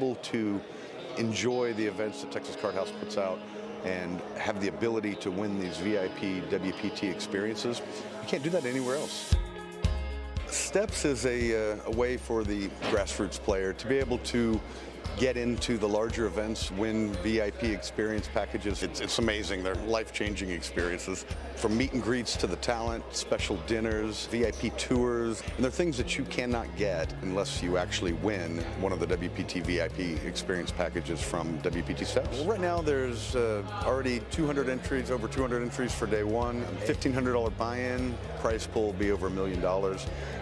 able to enjoy the events that Texas Card House puts out and have the ability to win these VIP WPT experiences, you can't do that anywhere else. Steps is a way for the grassroots player to be able to get into the larger events, win VIP experience packages. It's amazing. They're life-changing experiences. From meet and greets to the talent, special dinners, VIP tours, and they're things that you cannot get unless you actually win one of the WPT VIP experience packages from WPT Steps. Well, right now there's already 200 entries, over 200 entries for day one, $1,500 buy-in, prize pool will be over $1 million.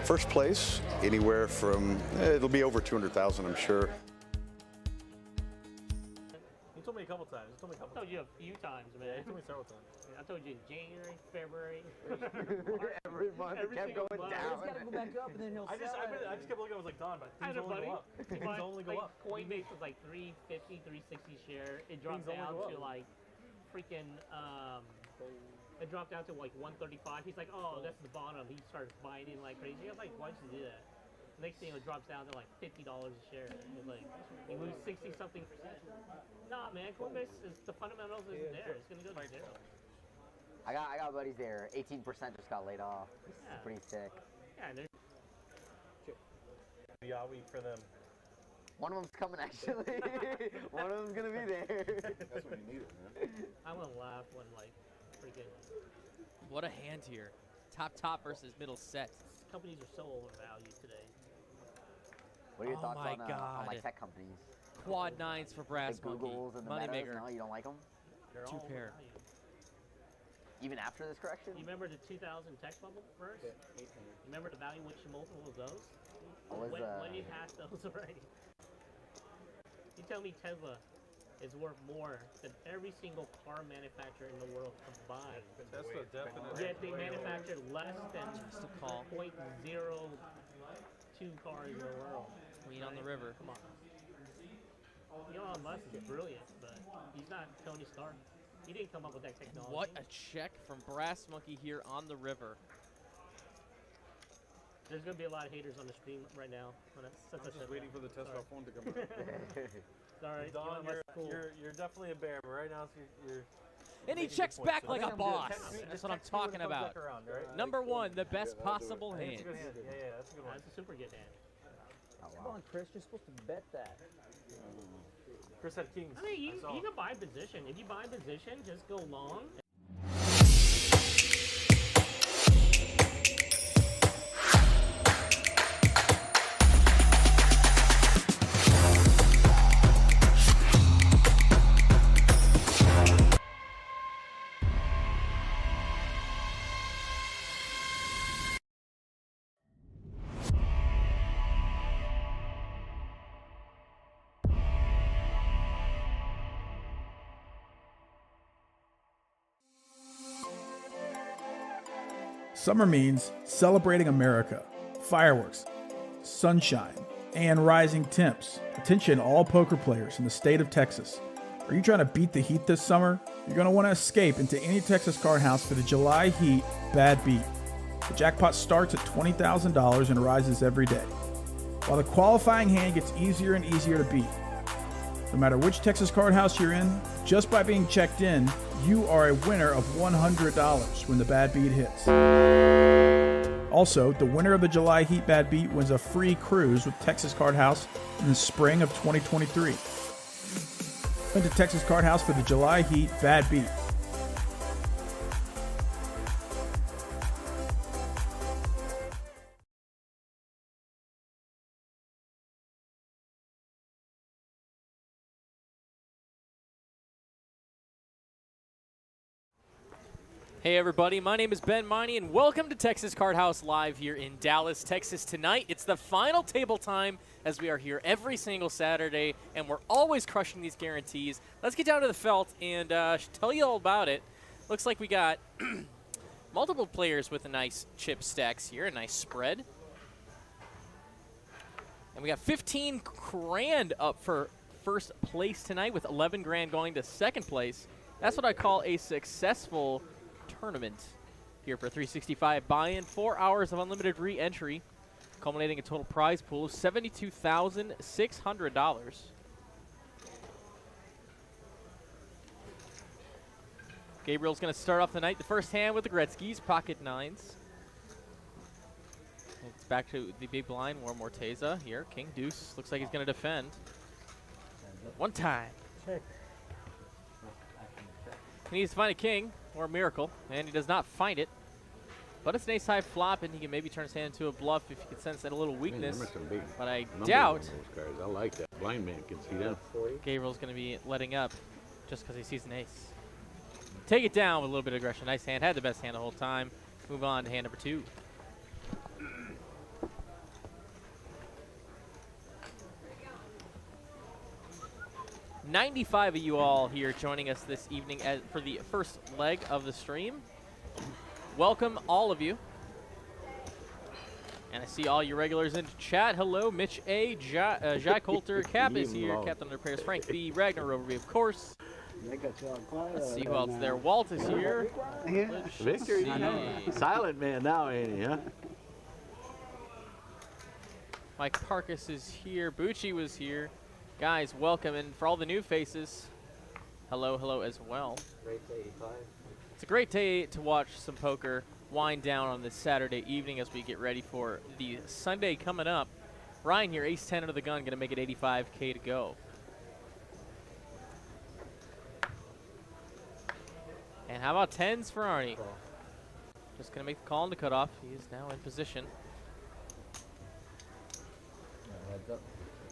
First place, anywhere from, it'll be over 200,000, I'm sure. You told me a couple times. I told you a few times, man. You told me several times. I told you in January, February. Every month it kept going month. down. He's got to go back up, and then he'll I just kept looking. I was like, Don, but I things had a only buddy. go up. Things only go like, up. Coinbase was like 350, 360 share. It dropped Things only down go to up. like freaking. It dropped down to like 135. He's like, oh, that's the bottom. He starts buying in like crazy. I was like, why'd you do that? Next thing it drops down to like $50 a share. It's like you lose 60-something%. Nah, man, Coinbase is the fundamentals isn't there. It's gonna go to zero. I got buddies there. 18% just got laid off. This is pretty sick. Yeah, and Yeah, we for them. One of them's coming actually. One of them's gonna be there. That's what you needed, man. I'm gonna laugh when like freaking What a hand here. Top versus middle set. companies are so overvalued today. What are your Oh thoughts my on God. like tech companies? Quad nines for Brass The Monkey. Googles and the Money Metas? maker. No, you don't like them? They're Two all pair. overvalued. Even after this correction? You remember the 2000 tech bubble first? You remember the valuation multiple of those? What was, when you passed those already? You tell me Tesla is worth more than every single car manufacturer in the world combined. Tesla definitely. Yet they manufacture less than Just a call. 0.02 cars in the world. Queen on the river. Come on. Elon Musk is brilliant, but he's not Tony Stark. He didn't come up with that technology. What a check from Brass Monkey here on the river. There's gonna be a lot of haters on the stream right now. When I'm just waiting for the Tesla phone to come out. Sorry, Don, Elon Musk's cool. you're definitely a bear, but right now you're And he making checks good points. back So like I a think I'm good. boss. Text me- That's just what I'm text me when talking it comes about. back around, right? Number one, the best Yeah, I'll do possible I think hand. it's a good hand. Yeah, that's a good one. That's a super good hand. Oh, Come on, Chris, you're supposed to bet that. Chris had kings. I mean, saw. you can buy position. If you buy position, just go long. Summer means celebrating America, fireworks, sunshine, and rising temps. Attention all poker players in the state of Texas. Are you trying to beat the heat this summer? You're going to want to escape into any Texas card house for the July Heat Bad Beat. The jackpot starts at $20,000 and rises every day, while the qualifying hand gets easier and easier to beat. No matter which Texas card house you're in, just by being checked in, you are a winner of $100 when the Bad Beat hits. Also, the winner of the July Heat Bad Beat wins a free cruise with Texas Card House in the spring of 2023. Went to Texas Card House for the July Heat Bad Beat. Hey everybody, my name is Ben Miney and welcome to Texas Card House Live here in Dallas, Texas tonight. It's the final table time as we are here every single Saturday and we're always crushing these guarantees. Let's get down to the felt and tell you all about it. Looks like we got multiple players with a nice chip stacks here, a nice spread. And we got 15 grand up for first place tonight with 11 grand going to second place. That's what I call a successful tournament here for 365 buy-in, 4 hours of unlimited re-entry, culminating a total prize pool of $72,600. Gabriel's going to start off the night, the first hand with the Gretzky's, pocket nines. It's back to the big blind, more Morteza here. King deuce, looks like he's going to defend. One time. He needs to find a king or a miracle, and he does not find it. But it's an ace-high flop, and he can maybe turn his hand into a bluff if he can sense that a little weakness. But I doubt I like that. Blind man can see that. Gabriel's going to be letting up just because he sees an ace. Take it down with a little bit of aggression. Nice hand. Had the best hand the whole time. Move on to hand number 2. $95 of you all here joining us this evening for the first leg of the stream. Welcome, all of you. And I see all your regulars in chat. Hello, Mitch A, Jack Holter, Cap is here, Captain Under Pairs, Frank B, Ragnar Roverby, of course. Let's see who else there. Walt is here. Victor, silent man now, ain't he, huh? Mike Parkus is here. Bucci was here. Guys, welcome. And for all the new faces, hello, hello as well. It's a great day to watch some poker wind down on this Saturday evening as we get ready for the Sunday coming up. Ryan here, ace 10 under the gun, going to make it 85K to go. And how about 10s for Arnie? Just going to make the call on the cutoff. He is now in position.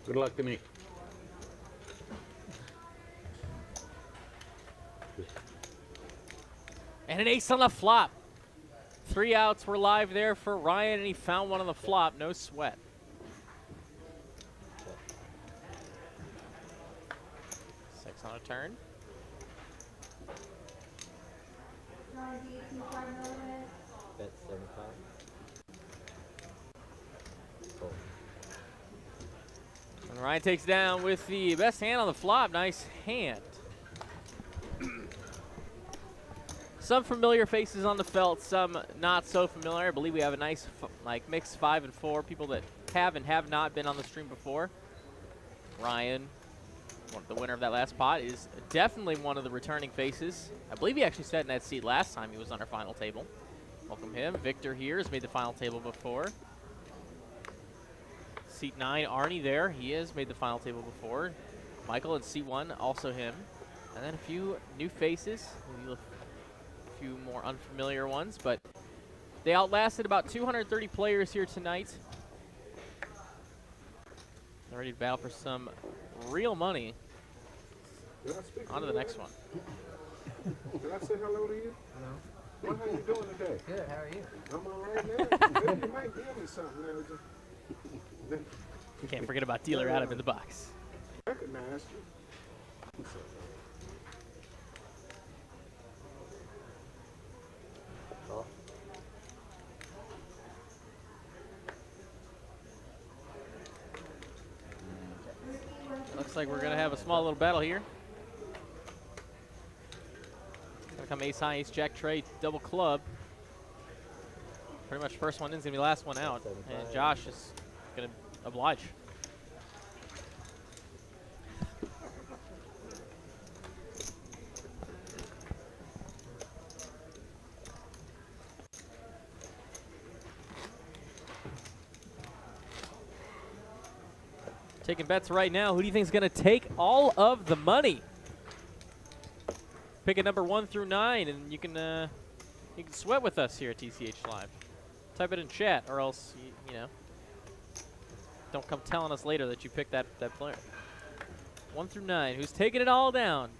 Good luck to me. And an ace on the flop. 3 outs were live there for Ryan, and he found one on the flop. No sweat. Six on a turn. Bet 75. And Ryan takes down with the best hand on the flop. Nice hand. Some familiar faces on the felt, some not so familiar. I believe we have a nice mix 5 and 4 people that have and have not been on the stream before. Ryan, the winner of that last pot, is definitely one of the returning faces. I believe he actually sat in that seat last time he was on our final table. Welcome him. Victor here has made the final table before. Seat 9, Arnie there. He has made the final table before. Michael in seat 1, also him. And then a few new faces. Maybe a few more unfamiliar ones, but they outlasted about 230 players here tonight. They're ready to battle for some real money. On to the next one. Did I say hello to you? Hello. How you doing today? Good, how are you? I'm all right now. Maybe you might give me something now. We can't forget about Dealer Adam in the box. Recognize you. Looks like we're going to have a small little battle here. Going to come ace high, ace jack trade, double club. Pretty much first one in is going to be last one out. And Josh is going to oblige. Taking bets right now. Who do you think is going to take all of the money? Pick a number 1 through 9, and you can sweat with us here at TCH Live. Type it in chat, or else you know, don't come telling us later that you picked that player. 1 through 9. Who's taking it all down?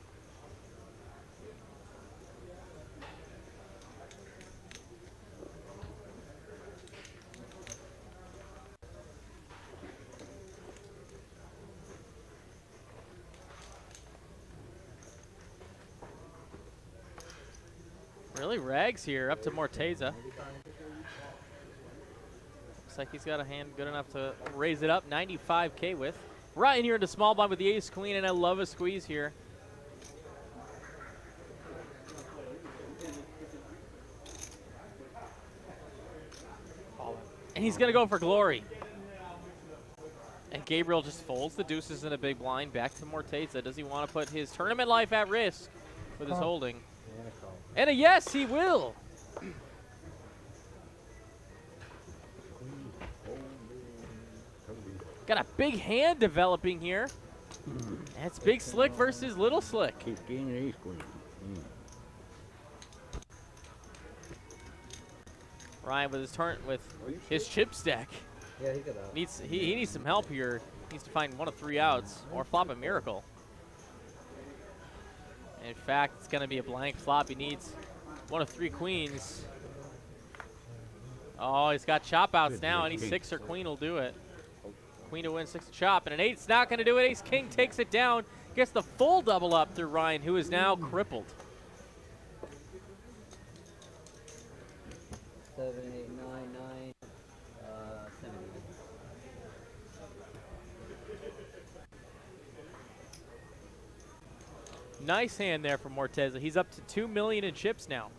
Really, Rags here, up to Morteza. Looks like he's got a hand good enough to raise it up, 95K with. Ryan here into small blind with the ace queen, and I love a squeeze here. And he's gonna go for glory. And Gabriel just folds the deuces in a big blind back to Morteza. Does he want to put his tournament life at risk with his holding? And a yes, he will. Got a big hand developing here. That's Big Slick versus Little Slick. Keep king and ace queen. Ryan with his turn with his chip stack. Yeah, he got out. He needs some help here. Needs to find one of 3 outs or flop a miracle. In fact, it's going to be a blank flop. He needs one of 3 queens. Oh, he's got chop outs now. Any 6 or queen will do it. Queen to win, 6 to chop, and an 8's not going to do it. Ace King takes it down. Gets the full double up through Ryan, who is now crippled. 7, 8, 9, 9, 7. Nice hand there from Morteza. He's up to 2 million in chips now.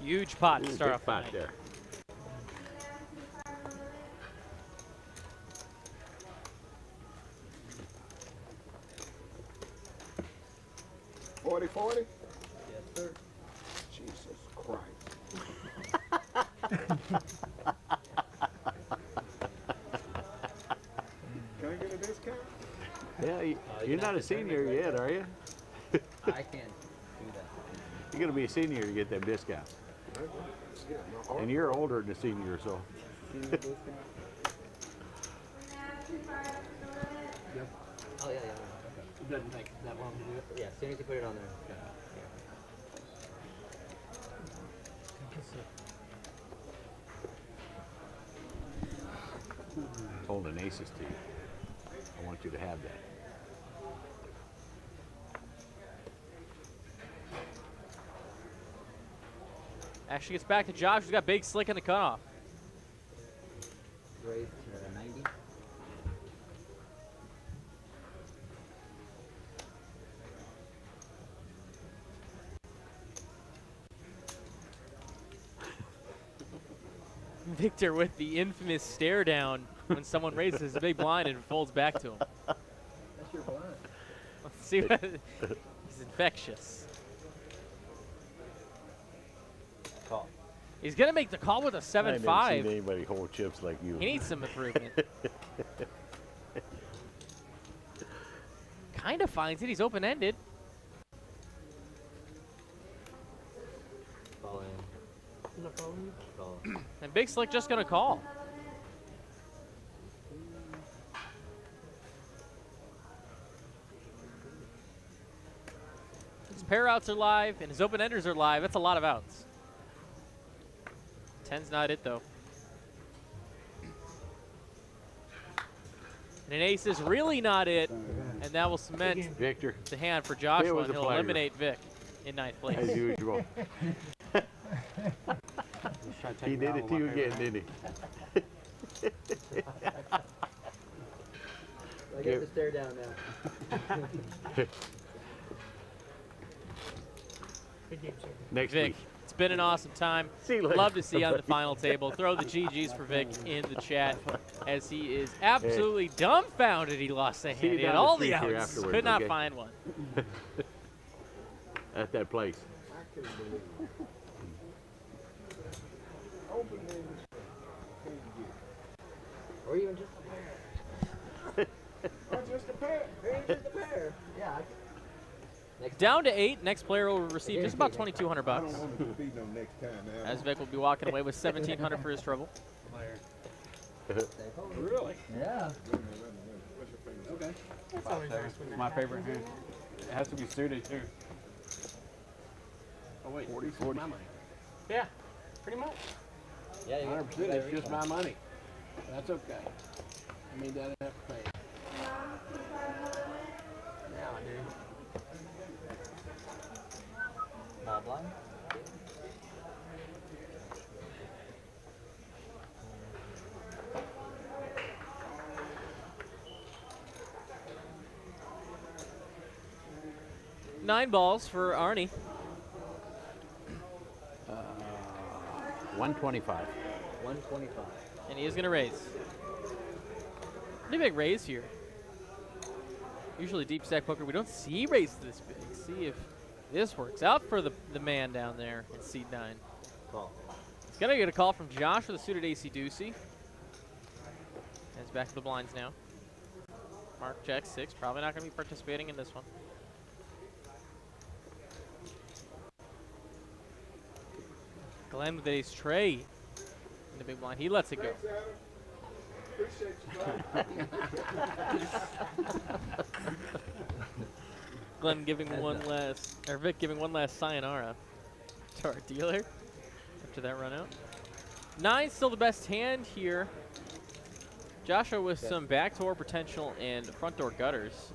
Huge pot to start off the night. there. $40, $40? Yes, sir. Jesus Christ. Can I get a discount? Yeah, you're not a senior yet, are you? I can't do that. You're gonna be a senior to get them discounts. Yeah, no, And you're older than a senior, so. Oh, yeah, yeah. It doesn't take that long to do it. Yeah, as soon as you put it on there. Holding aces to you. I want you to have that. Actually gets back to Josh, who's got Big Slick in the cutoff. Raise to 90. Victor with the infamous stare down when someone raises a big blind and folds back to him. That's your blind. Let's see what he's infectious. Call. He's gonna make the call with a I ain't never 7-5. seen anybody hold chips like you. He needs some improvement. Kind of finds it. He's open-ended. Call in. Call. And Big Slick just gonna call. His pair outs are live and his open-enders are live. That's a lot of outs. 10's not it though. And an ace is really not it. And that will cement Victor, the hand for It Joshua, was and a he'll pleasure. eliminate Vic in 9th place. as usual. He did it to you again, didn't he? I get to stare down now. Next Vic, week. it's been an awesome time. See you later. Love to see you on the final table. Throw the GGs for Vic in the chat as he is absolutely dumbfounded he lost a See you hand. He had down the all the street here outs. afterwards, Could not okay? find one. At that place. I couldn't believe it. Open ended. Or even just a pair. Oh, just a pair. Or just a pair. Yeah. Next Down to 8. Next player will receive just about 2,200 I bucks. don't want to beat them next time. Man. As Vic will be walking away with 1,700 for his trouble. Really? Yeah. Okay. That's always nice when you're My favorite hand. It has to be suited too. Oh wait, 40, 40. My money. Yeah, pretty much. Yeah, you 100%. It's just my money. That's okay. I mean, that I have to pay. Now I do. blind. 9 balls for Arnie. 125. 125. And he is going to raise. Pretty big raise here. Usually deep stack poker, we don't see raises this big. See if this works out for the man down there at seed 9. Call. He's going to get a call from Josh with a suited ace-deuce. And he's back to the blinds now. Mark checks 6. Probably not going to be participating in this one. Glenn with ace tray in the big blind. He lets it go. Glenn giving one last, or Vic giving one last sayonara to our dealer after that run out. 9 still the best hand here. Joshua with some backdoor potential and front door gutters.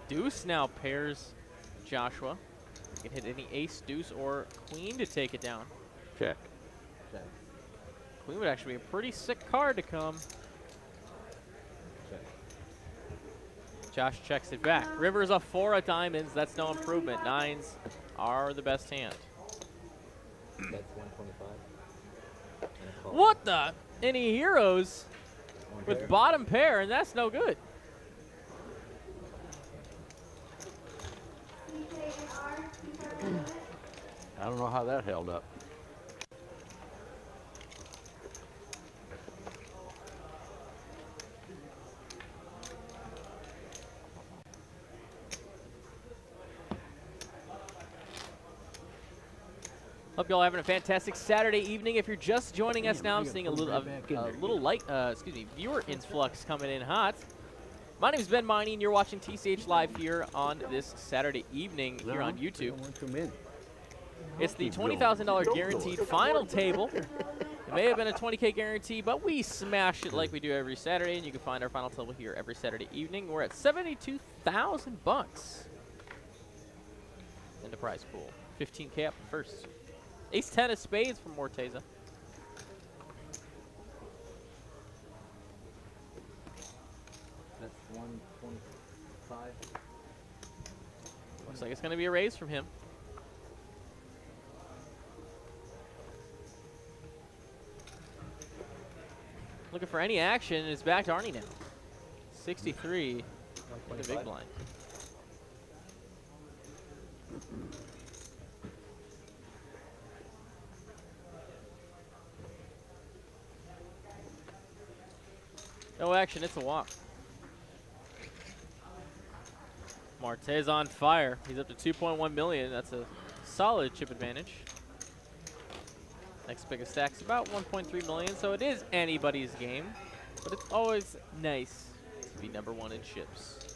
Deuce now pairs Joshua. He can hit any ace, deuce, or queen to take it down. Check. Check. Queen would actually be a pretty sick card to come. Check. Josh checks it back. River's a 4 of diamonds. That's no improvement. 9s are the best hand. That's 125. And a call. What the? Any heroes One with pair. bottom pair, and that's no good. I don't know how that held up. Hope y'all are having a fantastic Saturday evening. If you're just joining us now, I'm seeing a little light, viewer influx coming in hot. My name is Ben Miney, and you're watching TCH Live here on this Saturday evening here on YouTube. It's the $20,000 guaranteed final table. It may have been a 20K guarantee, but we smash it like we do every Saturday, and you can find our final table here every Saturday evening. We're at $72,000 in the prize pool. 15K up first. Ace 10 of spades from Morteza. That's 125. Looks like it's going to be a raise from him. Looking for any action, and it's back to Arnie now. 63 in the big blind. No action, it's a walk. Marte's on fire. He's up to 2.1 million. That's a solid chip advantage. Next biggest stack's about 1.3 million, so it is anybody's game. But it's always nice to be #1 in chips.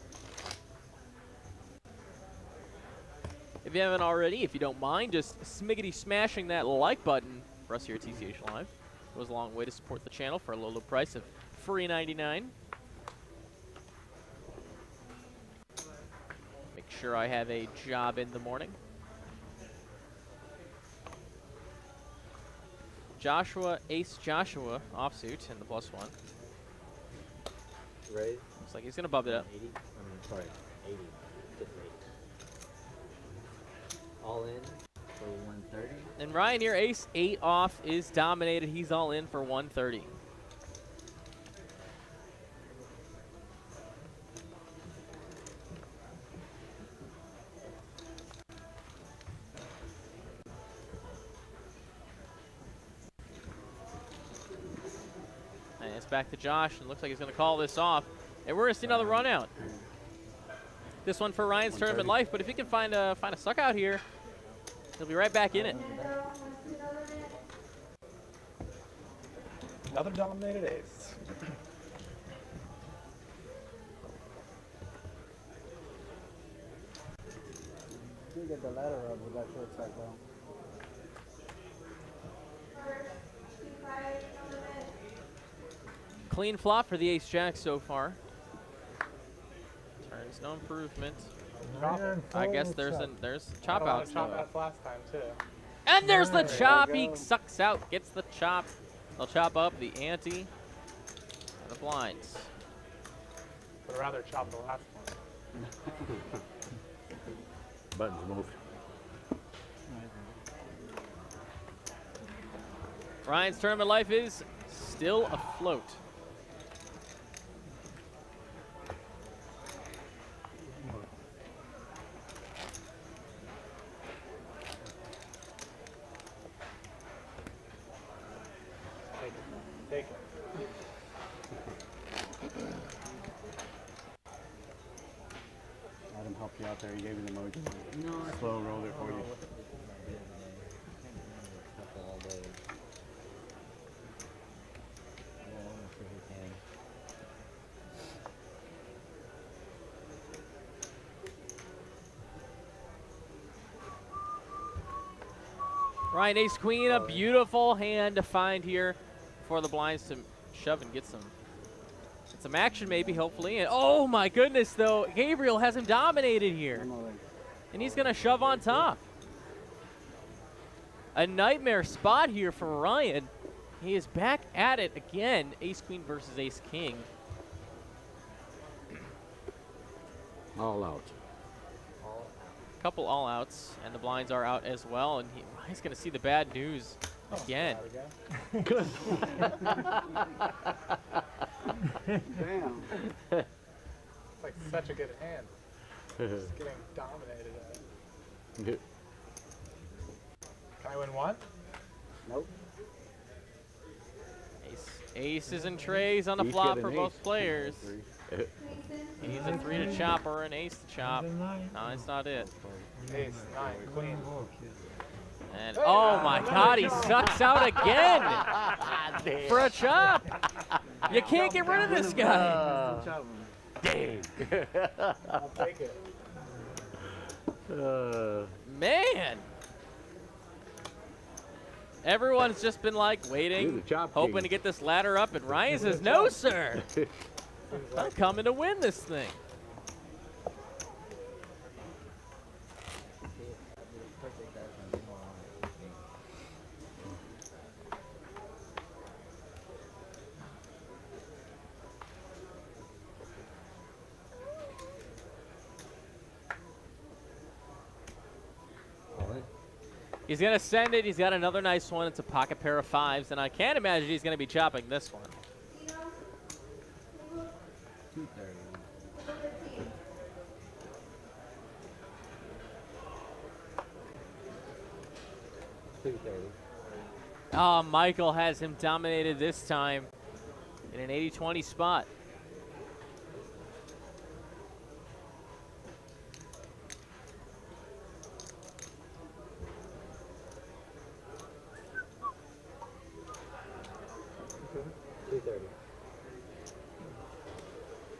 If you haven't already, if you don't mind, just smiggity smashing that like button for us here at TCH Live. It goes a long way to support the channel for a low price of $3.99. Make sure I have a job in the morning. Joshua, Ace Joshua, offsuit, and the +1. Raise. Looks like he's going to bump it up. 80. Sorry, 80. Just 80. All in for 130. And Ryan here, Ace 8 off, is dominated. He's all in for 130. And it's back to Josh, and looks like he's going to call this off. And we're going to see another run out. This one for Ryan's tournament life, but if he can find a suck out here, he'll be right back in it. Another dominated ace. You get the ladder up with that short stack though. Clean flop for the ace jack so far. Turns no improvement. I guess there's chop outs. Chop outs last time too. And there's the chop. He sucks out, gets the chop. They'll chop up the ante and the blinds. Would rather chop the last one. Buttons moved. Ryan's tournament life is still afloat. Take it. Adam helped you out there. He gave you the emoji. No. Slow rolled it for you. Ryan, ace queen, a beautiful hand to find here for the blinds to shove and get some action maybe, hopefully. And oh my goodness, though, Gabriel has him dominated here. And he's gonna shove on top. A nightmare spot here for Ryan. He is back at it again, ace queen versus ace king. All out. Couple all outs, and the blinds are out as well, and Ryan's gonna see the bad news again. Damn. It's like such a good hand. Just getting dominated at it. Can I win one? Nope. Aces and trays on the flop for both players. He needs a 3 to chop or an ace to chop. No, that's not it. Ace, 9, queen. And oh my God, he sucks out again for a chop. You can't get rid of this guy. Dang. I'll take it. Man. Everyone's just been like waiting, hoping to get this ladder up, and Ryan says, no, sir. I'm coming to win this thing. He's going to send it. He's got another nice one. It's a pocket pair of fives, and I can't imagine he's going to be chopping this one. Oh, Michael has him dominated this time in an 80-20 spot.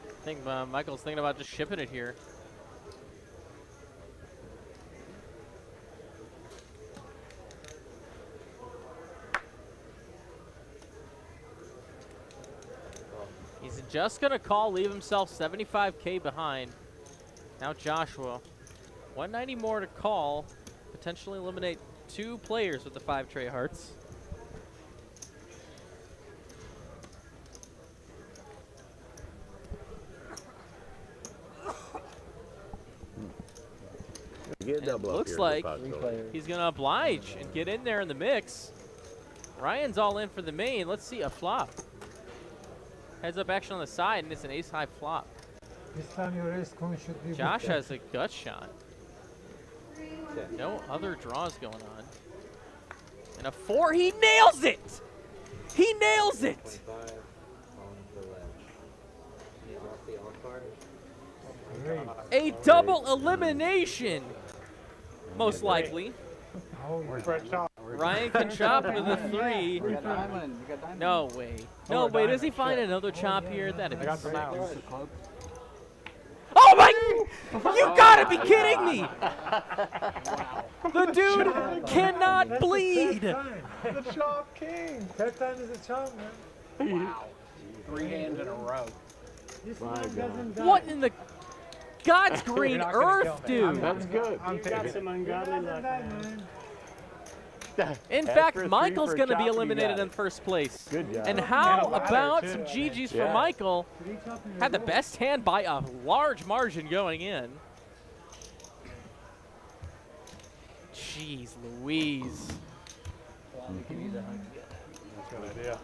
I think Michael's thinking about just shipping it here. He's just going to call, leave himself 75K behind. Now Joshua, 190 more to call, potentially eliminate 2 players with the 5 tray hearts. Get a double up looks here, like Reputable. he's going to oblige and get in there in the mix. Ryan's all in for the main. Let's see a flop. Heads up action on the side, and it's an ace-high flop. This time your ace queen should be Josh has a gut shot. No other draws going on. And a 4, he nails it! He nails it! 25 on the ledge. Need to watch the on card. A double elimination, most likely. Ryan can chop with a 3. No way. No way. Does he find another chop here? That'd be sick. Oh my! You gotta be kidding me! The dude cannot bleed. The chop king. That time is a chop, man. Wow. 3 hands in a row. This man doesn't die. What in the God's green earth, dude? That's good. I'm taking it. Some ungodly luck, man. In Ask fact, for a 3 Michael's for a going to be chop, you eliminated got in it. first place. Good job. And how ladder, about too, some I GGs mean. for Yeah. Michael? Had the best hand by a large margin going in. Jeez Louise. Good idea.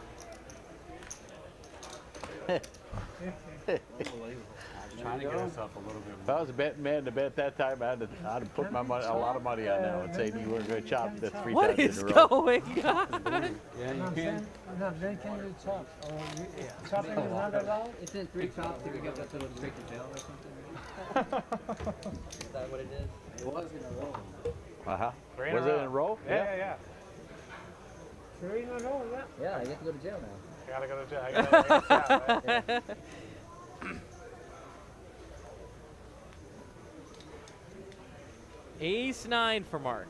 Trying to get us up a little bit. If I was a betting man to bet that time, I'd have put my money, a lot of money on now and say you were going to chop the 3 What times is in a row. going on? Yeah, you can. No, they can do chops. Chopping is not allowed? Isn't it 3 chops if you get that to the straight to jail or something? Is that what it is? It was in a row. Uh-huh. Three in Was a it row. in a row? Yeah. 3 in a row, yeah. Yeah, you have to go to jail now. I gotta go to jail. I gotta chop, right? Ace 9 for Mark.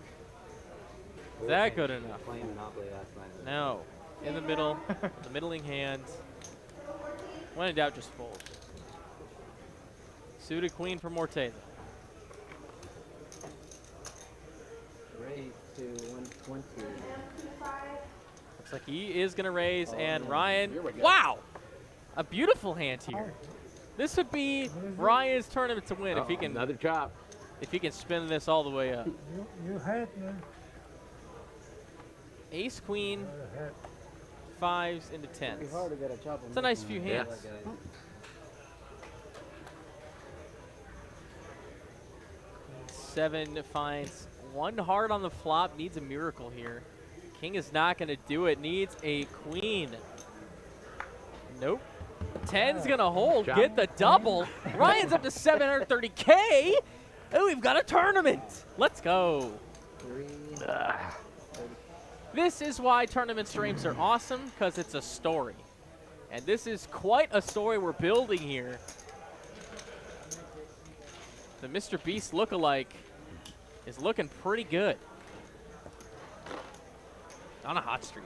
Is that good enough? Playing Monopoly last night. No. In the middle, the middling hand. When in doubt, just fold. Suited queen for Morteza. Raise to 120. Looks like he is going to raise, and Ryan, wow! A beautiful hand here. This would be Ryan's tournament to win if he can Another chop. spin this all the way up. You had, man. Ace queen, 5s into 10s. It's hard to get a chop. It's a nice few Yeah. hands. 7 finds 1 hard on the flop, needs a miracle here. King is not going to do it, needs a queen. Nope. 10's going to hold, get the double. Ryan's up to 730K. Oh, we've got a tournament. Let's go. 3. This is why tournament streams are awesome, because it's a story. And this is quite a story we're building here. The Mr. Beast lookalike is looking pretty good. On a hot streak.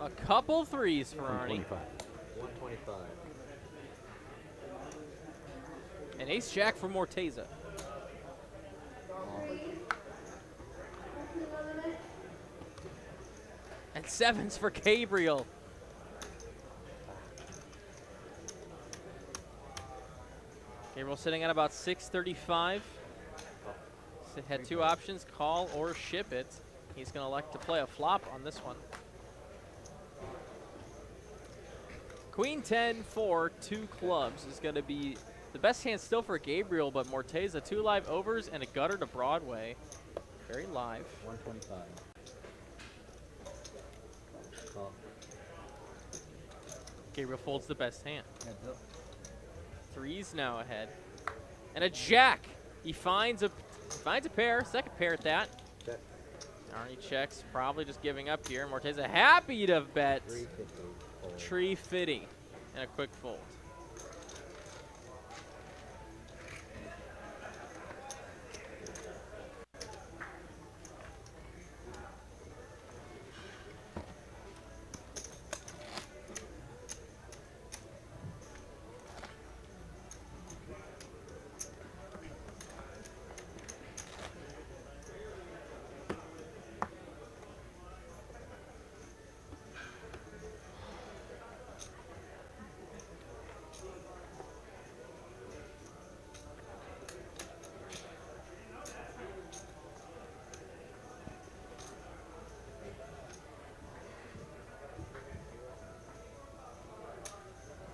A couple 3s for Arnie. 125. And ace jack for Morteza. And 7s for Gabriel. Gabriel sitting at about 635. Had 2 options, call or ship it. He's going to elect to play a flop on this one. Queen 10 for 2 clubs is going to be the best hand still for Gabriel, but Morteza 2 live overs and a gutter to Broadway. Very live. 125. Call. Gabriel folds the best hand. Heads up. 3's now ahead. And a jack. He finds a pair, second pair at that. Check. Arnie checks, probably just giving up here. Morteza happy to bet. 350. Fold. Tree fitty and a quick fold.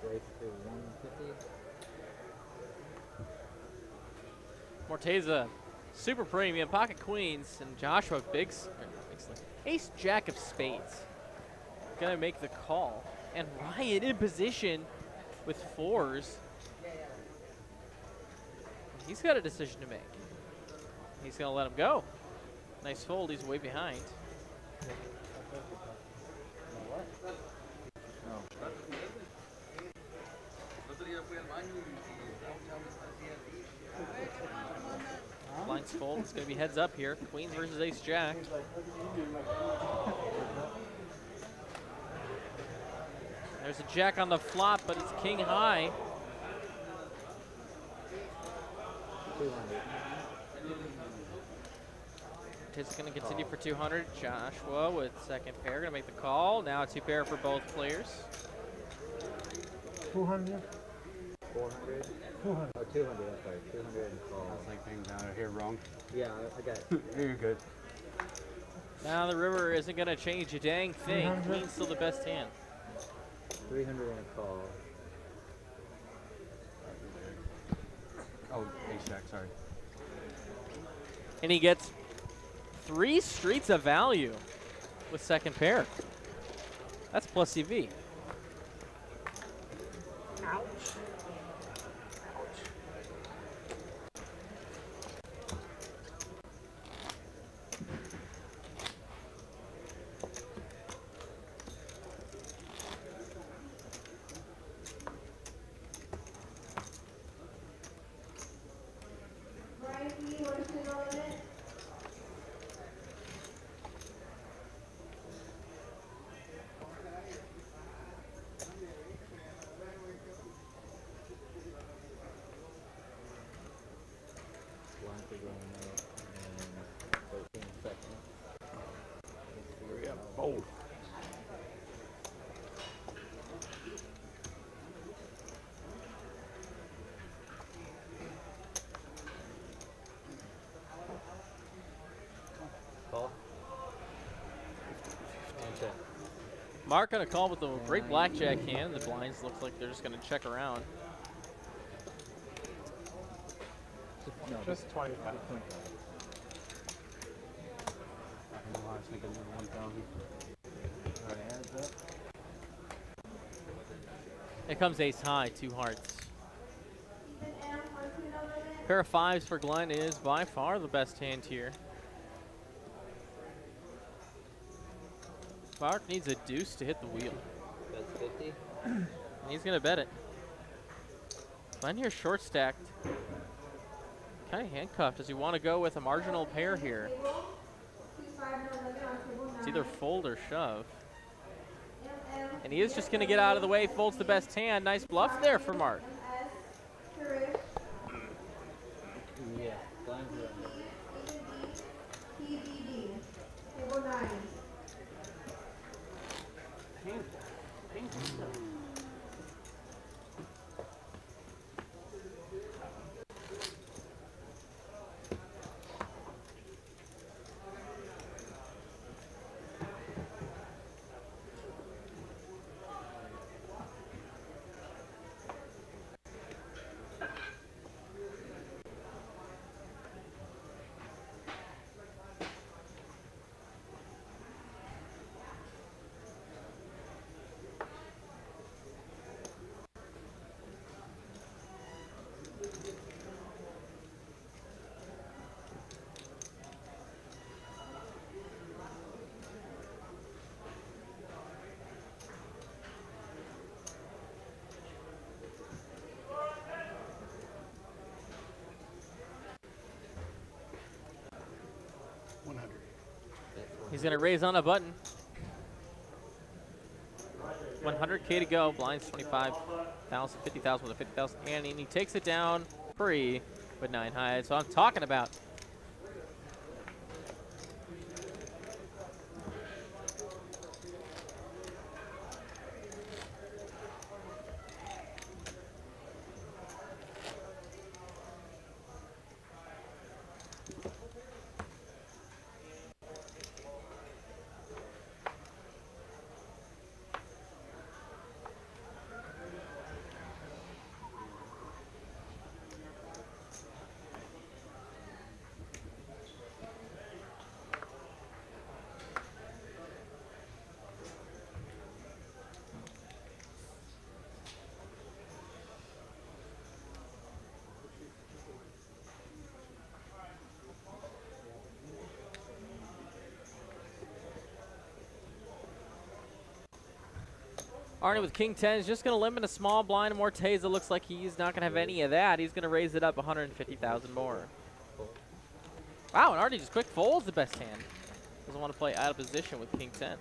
Raise to 150. Morteza, super premium, pocket queens, and Joshua ace jack of spades. Gonna make the call. And Ryan in position with 4s. He's got a decision to make. He's going to let him go. Nice fold. He's way behind. Blinds fold. It's going to be heads up here. Queens versus ace jack. There's a jack on the flop, but it's king high. It's going to continue for 200. Joshua with second pair, going to make the call. Now 2 pair for both players. 200. 400. 200. Oh, 200. I'm sorry. 200 and call. I was like things down here wrong. Yeah, I got it. You're good. Now the river isn't going to change a dang thing. 300. Queen's still the best hand. 300 and a call. Oh, ace jack, sorry. And he gets 3 streets of value with second pair. That's plus EV. Ouch. Blinds are going up and 13 seconds. We got both. Call. And check. Mark on a call with a great blackjack hand. The blinds looks like they're just going to check around. No, Just 25. I was thinking 1,000. Alright, hands up. It comes ace high, 2 hearts. Pair of 5s for Glenn is by far the best hand here. Mark needs a deuce to hit the wheel. That's 50. And he's going to bet it. Glenn here short stacked. Kind of handcuffed. Does he want to go with a marginal pair here? It's either fold or shove. And he is just going to get out of the way. Folds the best hand. Nice bluff there for Mark. Yeah, blinds are up. Painful stuff. He's going to raise on a button. 100K to go. Blinds 25,000, 50,000 with a 50,000 hand, and he takes it down free with 9 high. So I'm talking about. Arnie with King 10 is just going to limit a small blind. Morteza looks like he's not going to have any of that. He's going to raise it up 150,000 more. Wow, and Arnie just quick folds the best hand. Doesn't want to play out of position with King 10.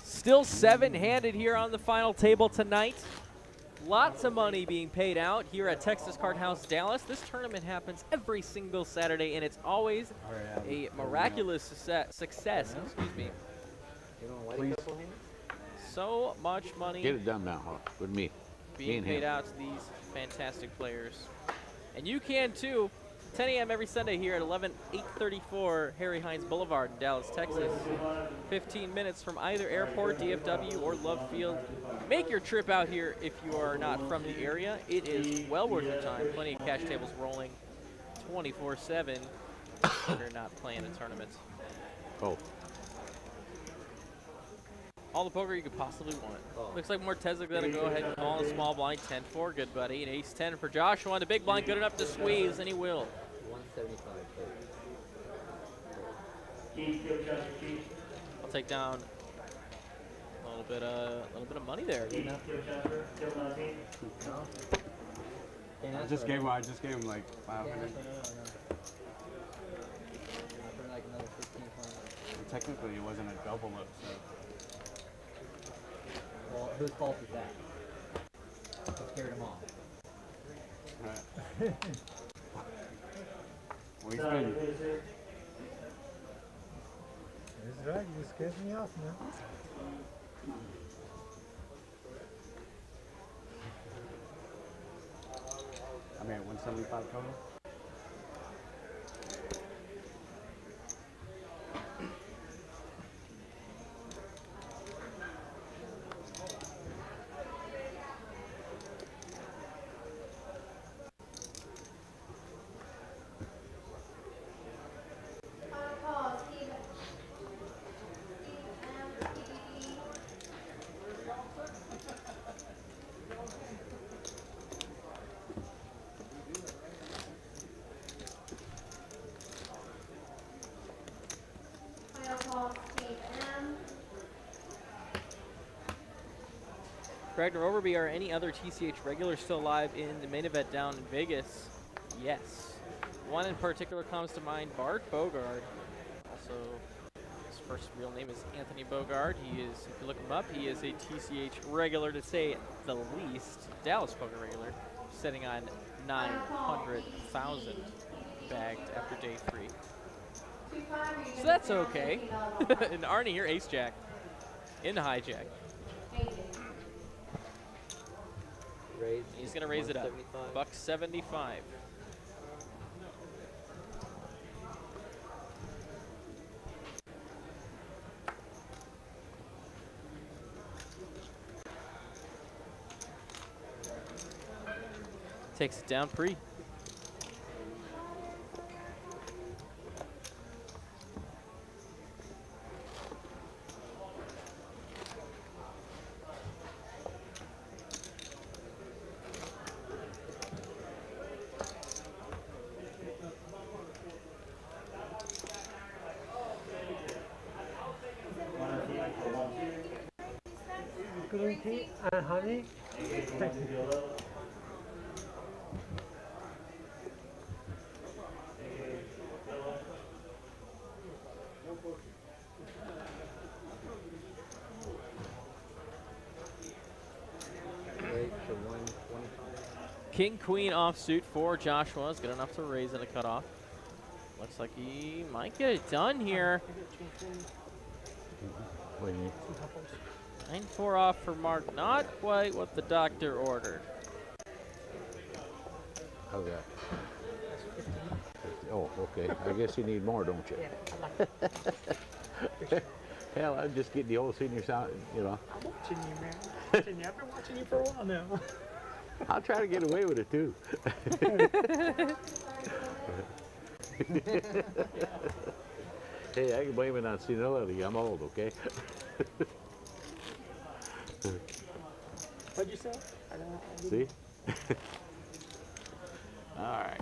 Still 7-handed here on the final table tonight. Lots of money being paid out here at Texas Card House Dallas. This tournament happens every single Saturday, and it's always a miraculous success. Excuse me. Please. So much money. Get it done now, with me. Being paid out to these fantastic players. And you can too. 10 a.m. every Sunday here at 834 Harry Hines Boulevard in Dallas, Texas. 15 minutes from either airport, DFW, or Love Field. Make your trip out here if you are not from the area. It is well worth your time. Plenty of cash tables rolling 24/7 if you're not playing a tournament. Oh. All the poker you could possibly want. Looks like Morteza going to go ahead and call a small blind 10-4. Good buddy. An ace-10 for Joshua. And a big blind good enough to squeeze, and he will. 175. I'll take down a little bit of money there. I just gave him like 500. Technically, it wasn't a double up, so. Well, whose fault is that? I scared him off. Right. Well, he's been. He's right, you scared me off, man. I mean, 175 total. Ragnar Overby, are any other TCH regulars still alive in the main event down in Vegas? Yes. One in particular comes to mind, Bart Bogard. Also, his first real name is Anthony Bogard. He is, if you look him up, he is a TCH regular, to say the least. Dallas Poker regular, sitting on 900,000 bagged after day 3. So that's okay. And Arnie here, ace jack in the hijack. He's going to raise it up. $175. Takes it down pre. Green tea and honey. Thank you. King Queen offsuit for Joshua is good enough to raise at a cutoff. Looks like he might get it done here. 9-4 off for Mark. Not quite what the doctor ordered. How's that? Oh, okay. I guess you need more, don't you? Hell, I'm just getting the old senior sound, you know. I'm watching you, man. Watching you. I've been watching you for a while now. I'll try to get away with it, too. Hey, I can blame it on senility. I'm old, okay? What'd you say? See? All right.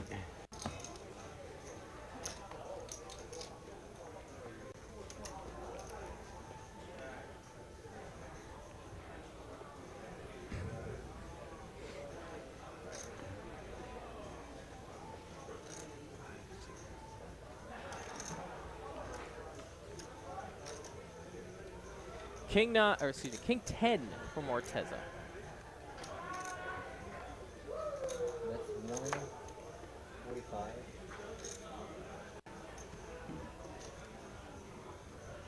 King 9, or excuse me, King 10 for Morteza. That's 145.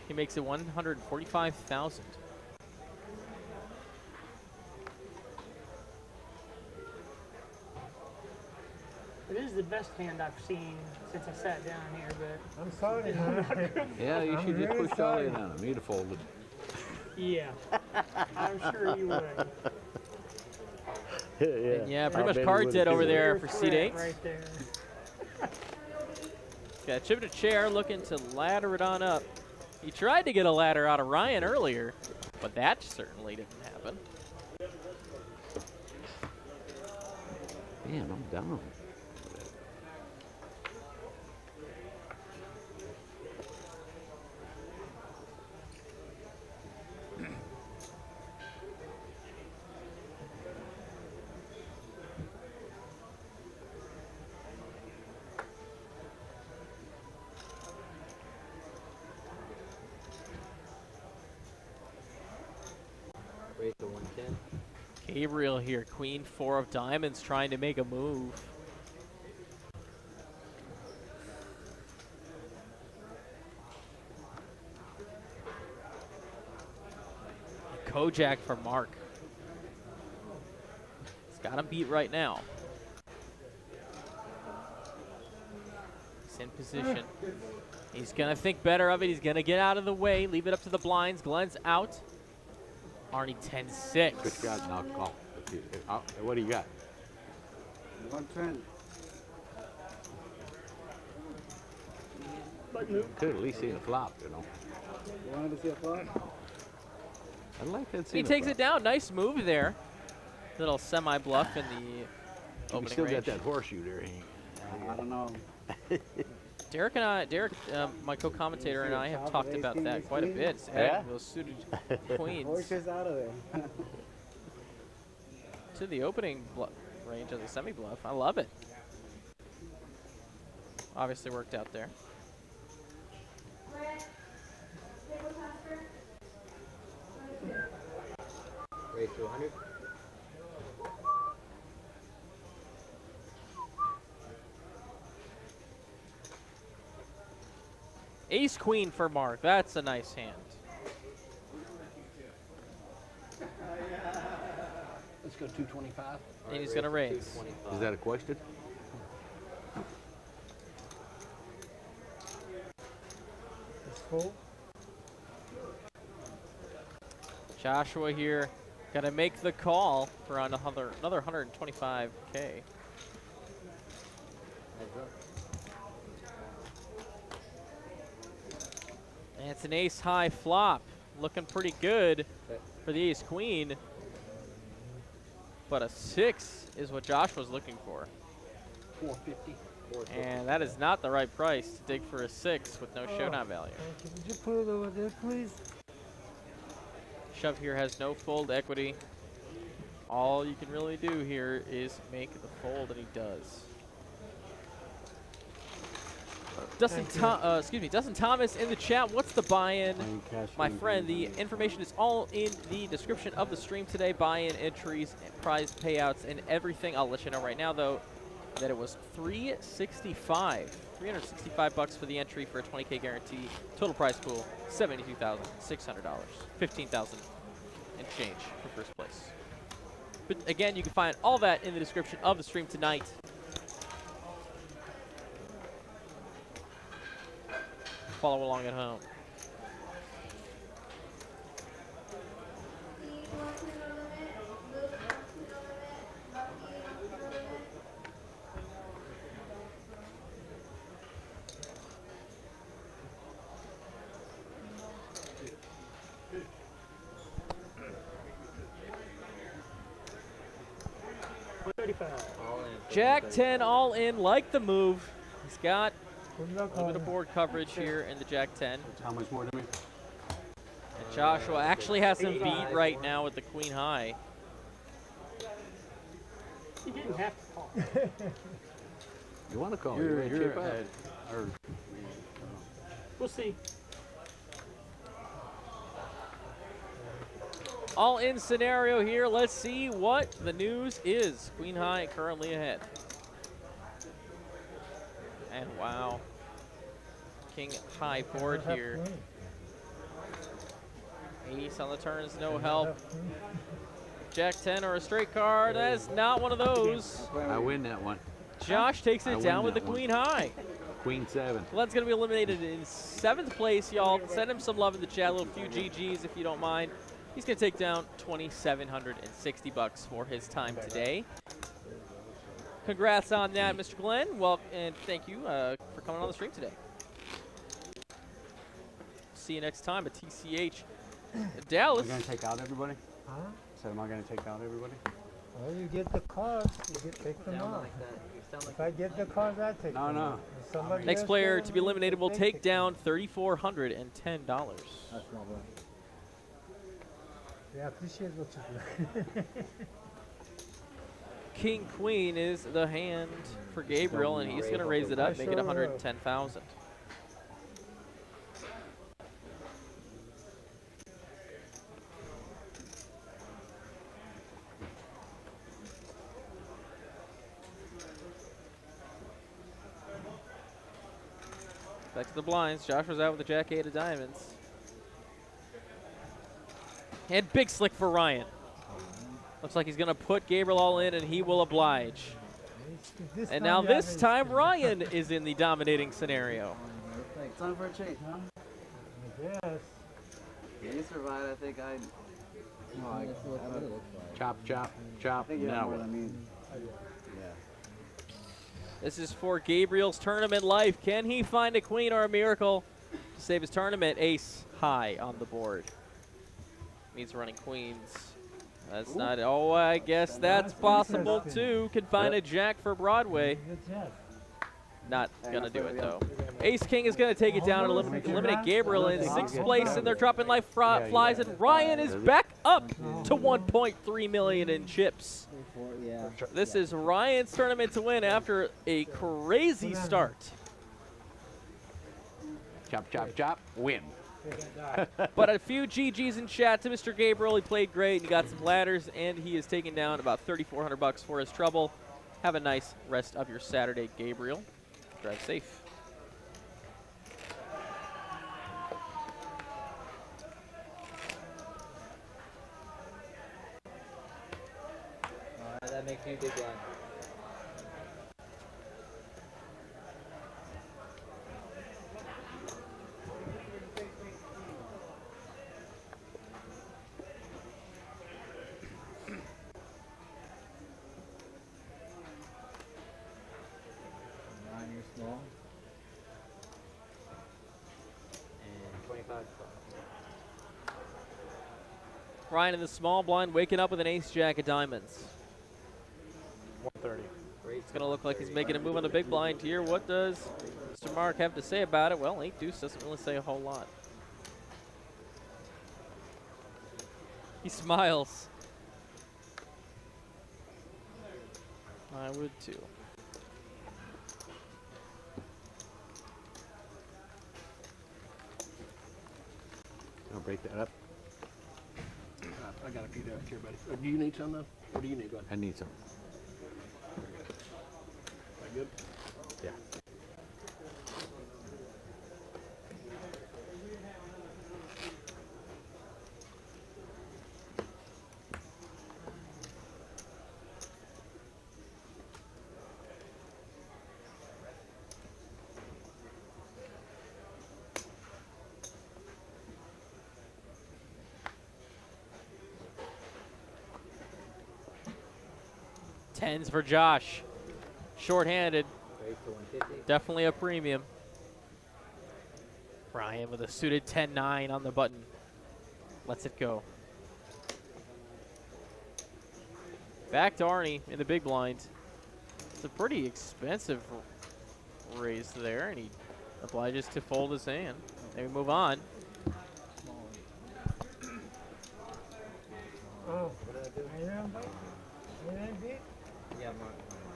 He makes it 145,000. It is the best hand I've seen since I sat down here, but I'm sorry, man. Yeah, you I'm should just really push sorry. Elliot on him. He'd have folded. yeah, I'm sure you would. And yeah, pretty much card dead over there for seat 8. Right there. Got chip in a chair, looking to ladder it on up. He tried to get a ladder out of Ryan earlier, but that certainly didn't happen. Man, I'm down. Raise to 110. Gabriel here, Queen 4 of diamonds, trying to make a move. Kojak for Mark. He's got him beat right now. He's in position. He's going to think better of it. He's going to get out of the way, leave it up to the blinds. Glenn's out. Arnie 10-6. Good shot, now call. What do you got? 110. Could at least see a flop, you know. You wanted to see a flop? I'd like that. He takes it down. Nice move there. Little semi-bluff in the opening We still range. got that horseshoe there. I don't know. Derek and I, my co-commentator and I have talked about that quite a bit. Yeah? Adding those suited queens Horses out of there. to the opening range of the semi-bluff. I love it. Obviously worked out there. Raise to 100. Ace Queen for Mark. That's a nice hand. Let's go 225. And he's going to raise. Is that a question? It's full. Joshua here, got to make the call for another 125K. And it's an ace high flop. Looking pretty good for the ace queen. But a 6 is what Josh was looking for. 450. And that is not the right price to dig for a 6 with no showdown value. Thank you. Would you put it over there, please? Shove here has no fold equity. All you can really do here is make the fold, and he does. Dustin Thomas in the chat. What's the buy-in? My friend, the information is all in the description of the stream today. Buy-in, entries, prize payouts, and everything. I'll let you know right now, though, that it was $365 for the entry for a 20K guarantee. Total prize pool, $72,600. $15,000 and change for first place. But again, you can find all that in the description of the stream tonight. Follow along at home. Jack 10 all in, like the move. He's got a little bit of board coverage here in the Jack 10. How much more to me? And Joshua actually has him beat right now with the queen high. You didn't have to call. You want to call? You're chip up? ahead. Or, We'll see. All in scenario here. Let's see what the news is. Queen high currently ahead. And wow. King high board here. Ace on the turn is no help. Jack 10 or a straight card. That is not one of those. I win that one. Josh takes it down with the queen high. Queen 7. Glen's going to be eliminated in 7th place, y'all. Send him some love in the chat, a little few GGs if you don't mind. He's going to take down $2,760 for his time today. Congrats on that, Mr. Glenn. Well, and thank you for coming on the stream today. See you next time at TCH Dallas. Am I going to take out everybody? Huh? So am I going to take out everybody? Well, you get the cards, take them out. If I get the cards, I take them out. No. Next player to be eliminated will take down $3,410. That's my boy. Yeah, I appreciate what you do. King Queen is the hand for Gabriel, and he's going to raise it up, make it 110,000. Back to the blinds. Josh was out with the Jack 8 of diamonds. And big slick for Ryan. Looks like he's going to put Gabriel all in, and he will oblige. And now this time, Ryan is in the dominating scenario. Time for a change, huh? Yes. Yeah, you survived. I think I. Chop, chop, chop. Now what? This is for Gabriel's tournament life. Can he find a queen or a miracle to save his tournament? Ace high on the board. Means running queens. That's not. Oh, I guess that's possible too. Can find a jack for Broadway. Not gonna do it though. Ace King is gonna take it down and eliminate Gabriel in 6th place, and they're dropping life flies, and Ryan is back up to 1.3 million in chips. This is Ryan's tournament to win after a crazy start. Chop, chop, chop. Win. But a few GGs in chat to Mr. Gabriel. He played great, and he got some ladders, and he is taking down about $3,400 for his trouble. Have a nice rest of your Saturday, Gabriel. Drive safe. Alright, that makes me big blind. Small. And 25. Ryan in the small blind, waking up with an ace jack of diamonds. 130. It's going to look like he's making a move on the big blind here. What does Mr. Mark have to say about it? Well, 8 deuce doesn't really say a whole lot. He smiles. I would too. I'll break that up. I got a few down here, buddy. Do you need some though? Or do you need one? I need some. That good? Yeah. Tens for Josh. Short-handed. Definitely a premium. Ryan with a suited 10-9 on the button. Lets it go. Back to Arnie in the big blind. It's a pretty expensive raise there, and he obliges to fold his hand. Then we move on. Oh,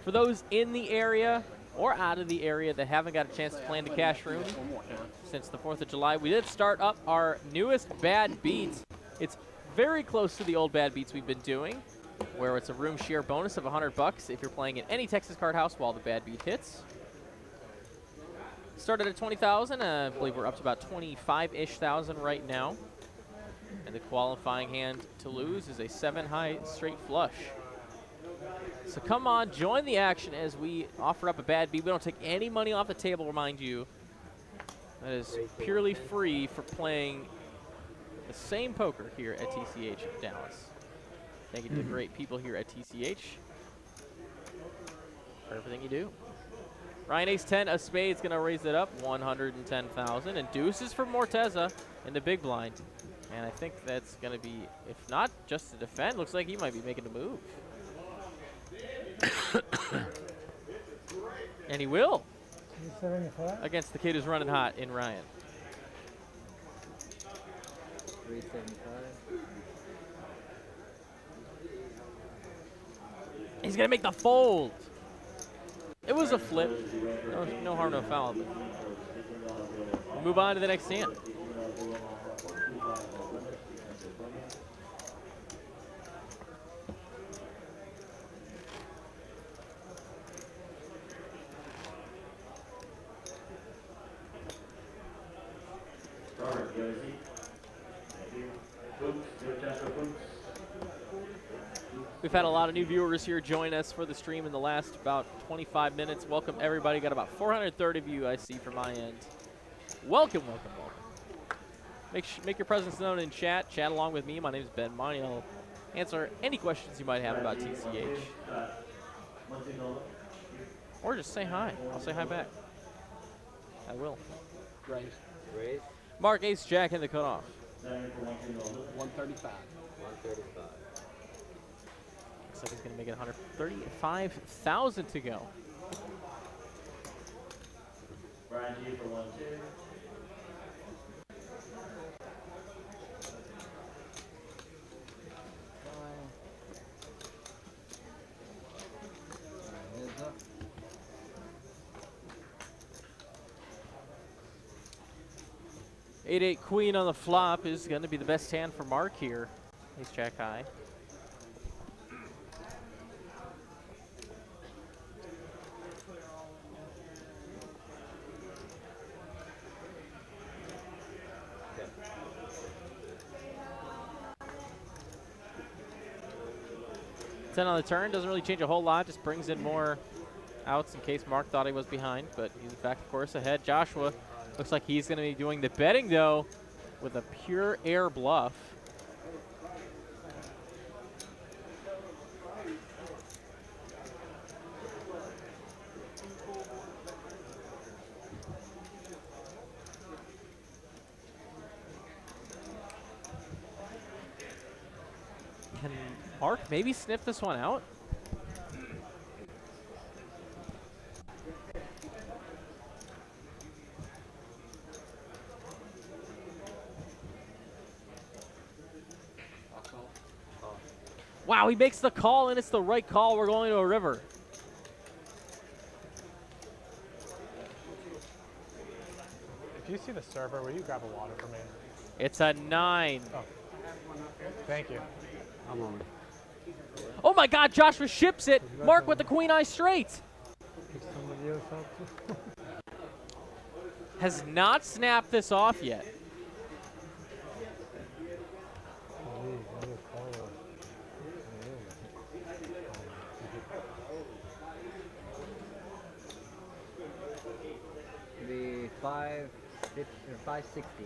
For those in the area or out of the area that haven't got a chance to play in the cash room since the 4th of July, we did start up our newest bad beat. It's very close to the old bad beats we've been doing, where it's a room share bonus of $100 if you're playing at any Texas Card House while the bad beat hits. Started at 20,000. I believe we're up to about 25-ish thousand right now. And the qualifying hand to lose is a 7-high straight flush. So come on, join the action as we offer up a bad beat. We don't take any money off the table, remind you. That is purely free for playing the same poker here at TCH Dallas. Thank you to the great people here at TCH for everything you do. Ryan Ace-10 of spades going to raise it up, 110,000. And deuces for Morteza in the big blind. And I think that's going to be, if not just to defend, looks like he might be making a move. And he will. 275? Against the kid who's running hot in Ryan. 375. He's going to make the fold. It was a flip. No harm, no foul. But we'll move on to the next hand. We've had a lot of new viewers here join us for the stream in the last about 25 minutes. Welcome, everybody. Got about 430 of you I see from my end. Welcome, welcome, welcome. Make your presence known in chat. Chat along with me. My name is Ben Monty. I'll answer any questions you might have about TCH. Or just say hi. I'll say hi back. I will. Raise. Mark Ace Jack in the cutoff. 135. 135. Looks like he's going to make it 135,000 to go. Brian G for 1-2. Eight queen on the flop is going to be the best hand for Mark here. Ace Jack high. On the turn, doesn't really change a whole lot, just brings in more outs in case Mark thought he was behind, but he's back, of course, ahead. Joshua looks like he's going to be doing the betting, though, with a pure air bluff. Can Mark maybe sniff this one out? Wow, he makes the call, and it's the right call. We're going to a river. If you see the server, will you grab a water for me? It's a 9. Oh. Thank you. I'm on. Oh my God, Joshua ships it. Mark with the queen eye straight. Has not snapped this off yet. The 560.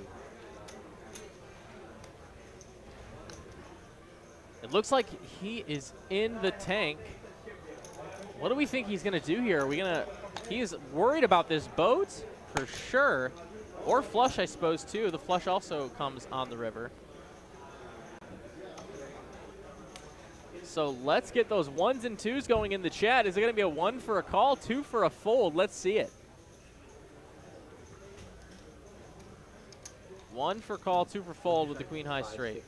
It looks like he is in the tank. What do we think he's going to do here? Are we going to... He is worried about this boat, for sure. Or flush, I suppose, too. The flush also comes on the river. So let's get those 1s and 2s going in the chat. Is it going to be a 1 for a call, 2 for a fold? Let's see it. 1 for call, 2 for fold with the queen high straight.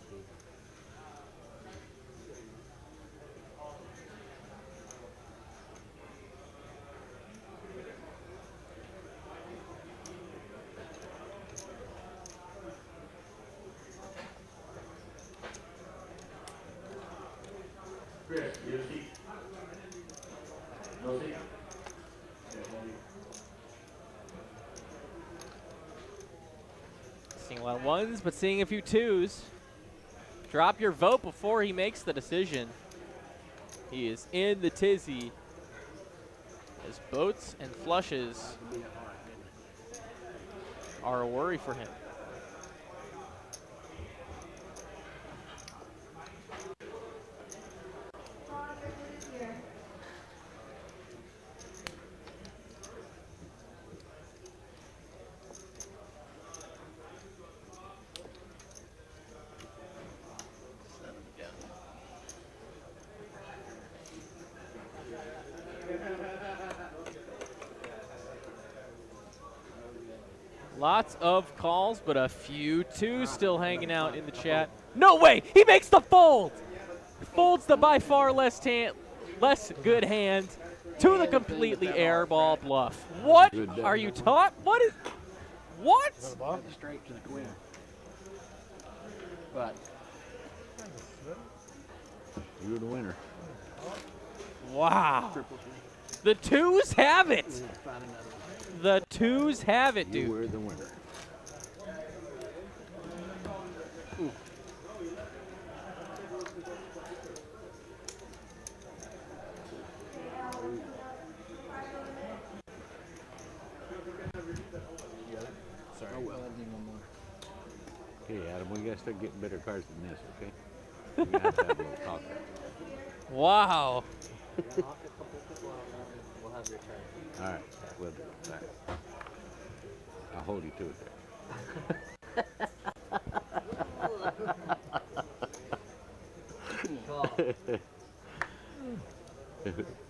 Chris, you have a seat. No seat. Seeing a lot of ones, but seeing a few twos. Drop your vote before he makes the decision. He is in the tizzy. As boats and flushes are a worry for him. Lots of calls, but a few twos still hanging out in the chat. No way! He makes the fold! Folds the by far less good hand to the completely airball bluff. What are you taught? What is... What? Straight to the queen. But You're the winner. Wow. The twos have it. The twos have it, dude. You were the winner. sorry. Oh well. Okay, Adam, we gotta start getting better cards than this, okay? We gotta have to have a little talk. Wow. We'll have your turn. All right, we'll do it. All right. I'll hold you to it there.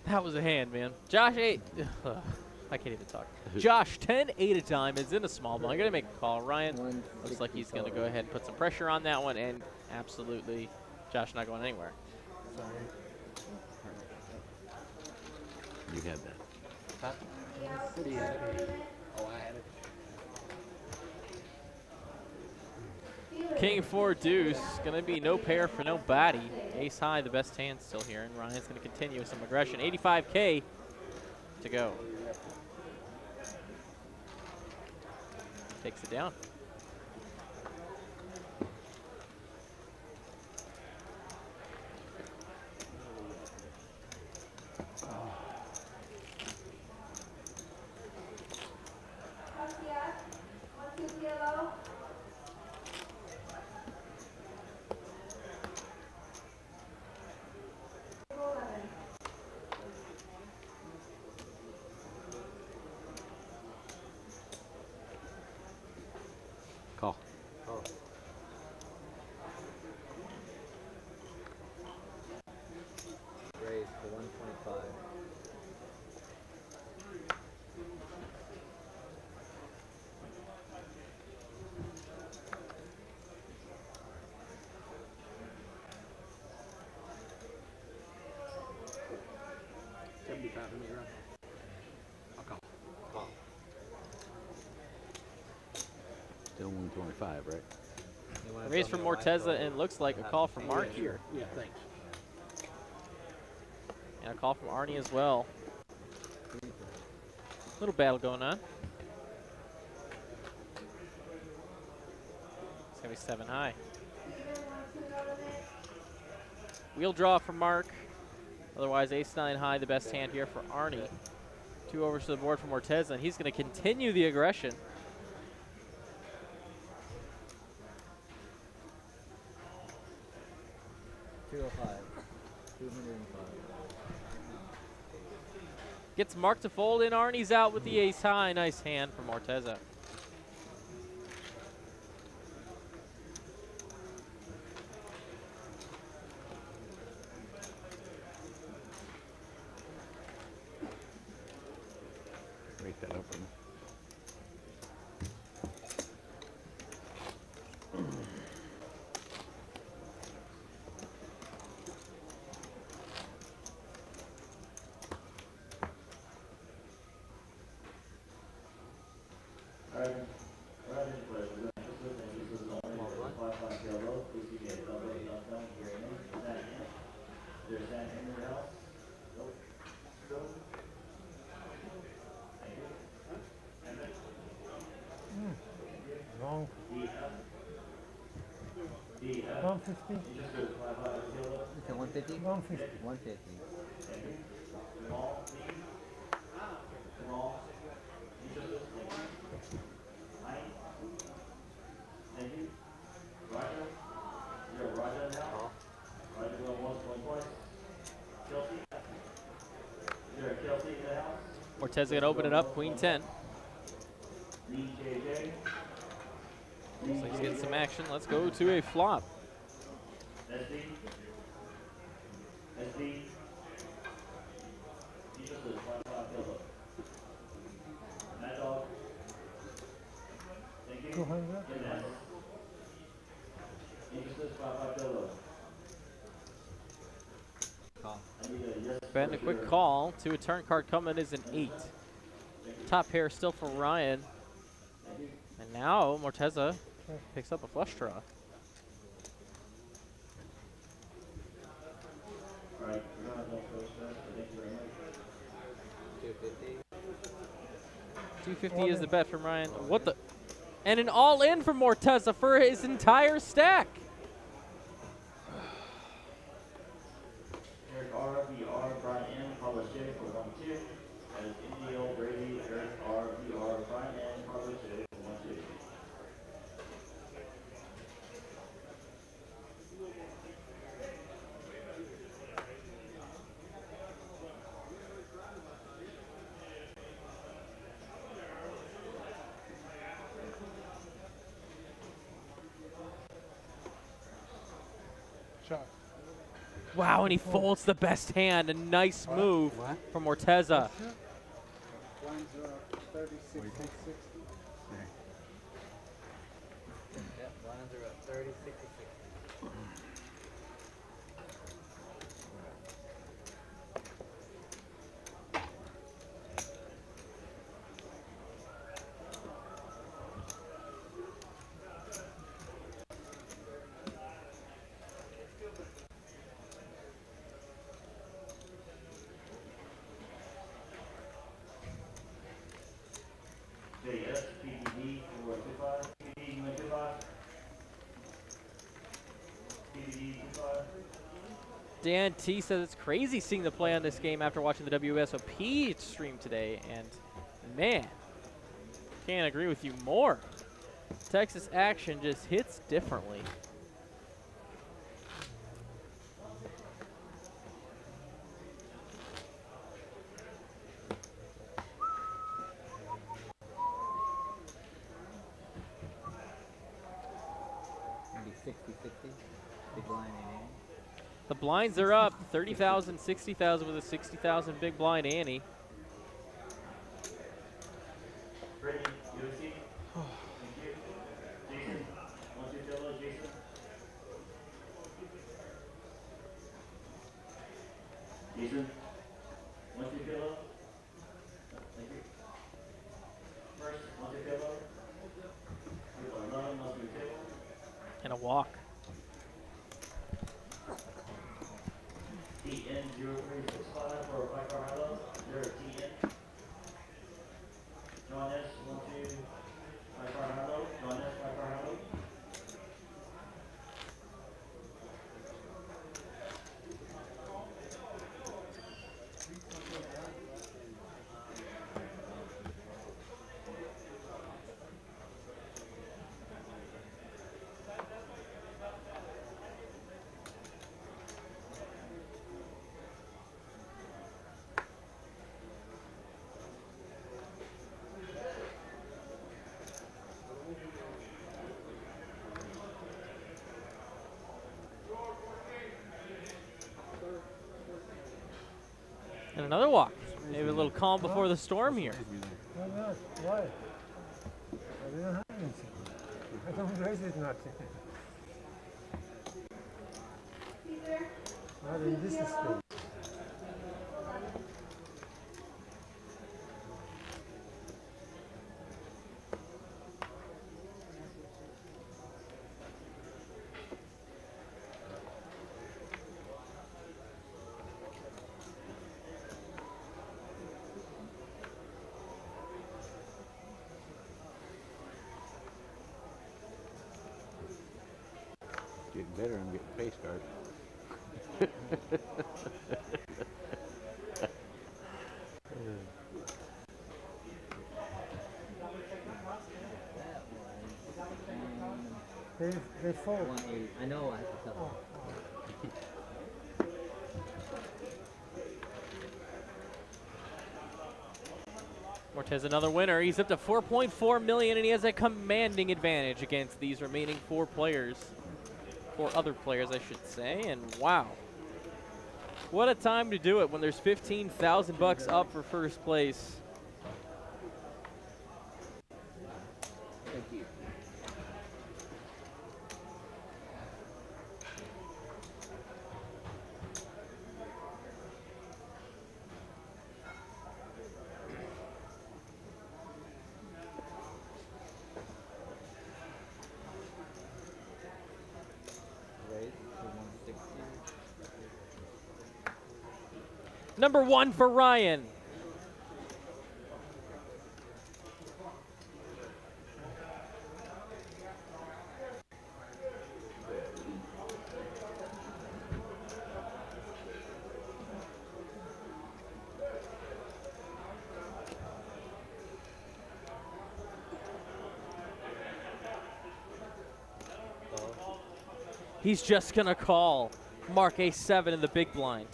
That was a hand, man. Josh 8. I can't even talk. Josh 10-8 a time is in a small blind. Gonna make a call. Ryan looks like he's gonna go ahead and put some pressure on that one, and absolutely, Josh not going anywhere. You had that. Huh? What do you have? Oh, I had it. King 4 deuce. Gonna be no pair for no baddie. Ace high, the best hand still here, and Ryan's gonna continue with some aggression. 85K to go. Takes it down. Call. Raise for 125. Still 125, right? Raise from Morteza, and looks like a call from Mark here. Yeah, thanks. And a call from Arnie as well. Little battle going on. It's gonna be 7 high. Wheel draw for Mark. Otherwise, ace 9 high, the best hand here for Arnie. 2 overs to the board for Morteza, and he's gonna continue the aggression. Gets Mark to fold in. Arnie's out with the ace high. Nice hand for Morteza. Break that open. There's that. 150. It's a 150? 150. 150. Thank you. Roger. You're Roger now. Roger going once, going twice. Kelsey. You're Kelsey in the house. Morteza gonna open it up, queen 10. Lee JJ. Looks like he's getting some action. Let's go to a flop. SD. SD. Jesus is 5-5 pillow. Mad Dog. Thank you. 200. Jesus 5-5 pillow. Call. Ben, a quick call to a turn card coming is an 8. Top pair still for Ryan. And now Morteza picks up a flush draw. All right, we're gonna go first. Thank you very much. 250. 250 is the bet from Ryan. What the? And an all-in from Morteza for his entire stack. Eric R, VR, Brian M, Carlos J for 1-2. That is Indio, Brady, Eric R, VR, Brian M, Carlos J for 1-2. Shot. Wow, and he folds the best hand. A nice move from Morteza. Blinds are 36 and 60. Yep, blinds are up 30, 60, 60. JS, PDD for 25. PDD, you went 25. PDD, 25. Dan T says it's crazy seeing the play on this game after watching the WSOP stream today. And man, can't agree with you more. Texas action just hits differently. Maybe 60, 60. Big blind and in. The blinds are up 30,000, 60,000 with a 60,000 big blind ante. Brittany, USC. Thank you. Jason, 1-2 pillow, Jason. Jason, 1-2 pillow. Thank you. First, 1-2 pillow. People are loving 1-2 table. And a walk. TN0365 for a 5-car hello. There, TN. John S, 1-2, 5-car hello. John S, 5-car hello. And another walk. Maybe a little calm before the storm here. Why not? Why? I don't have anything. I don't raise it nothing. Not in this state. Getting better, I'm getting face card. They fold. 180. I know I have to tell Cortez another winner. He's up to 4.4 million, and he has a commanding advantage against these remaining 4 players. 4 other players, I should say. And wow, what a time to do it when there's 15,000 bucks up for first place. Thank you. Number 1 for Ryan. He's just gonna call. Mark A7 in the big blind.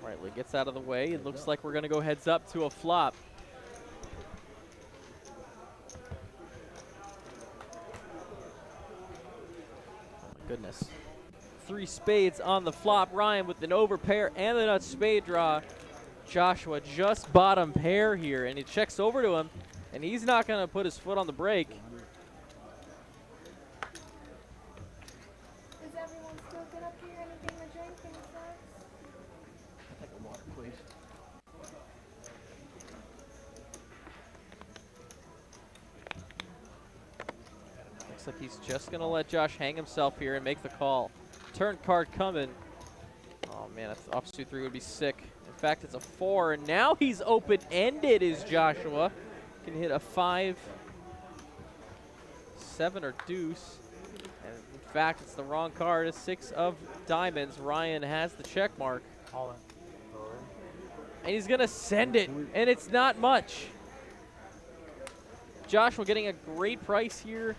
Rightly gets out of the way. It looks like we're gonna go heads up to a flop. Oh my goodness. 3 spades on the flop. Ryan with an overpair and the nut spade draw. Joshua just bottom pair here, and he checks over to him, and he's not going to put his foot on the brake. Does everyone still get up here? Anything to drink? Any snacks? Take a water, please. Looks like he's just going to let Josh hang himself here and make the call. Turn card coming. Oh, man, that's offsuit 3 would be sick. In fact, it's a 4, and now he's open-ended is Joshua. Can hit a 5, 7, or deuce. And in fact, it's the wrong card, a 6 of diamonds. Ryan has the check mark. All in. And he's gonna send it, and it's not much. Joshua getting a great price here,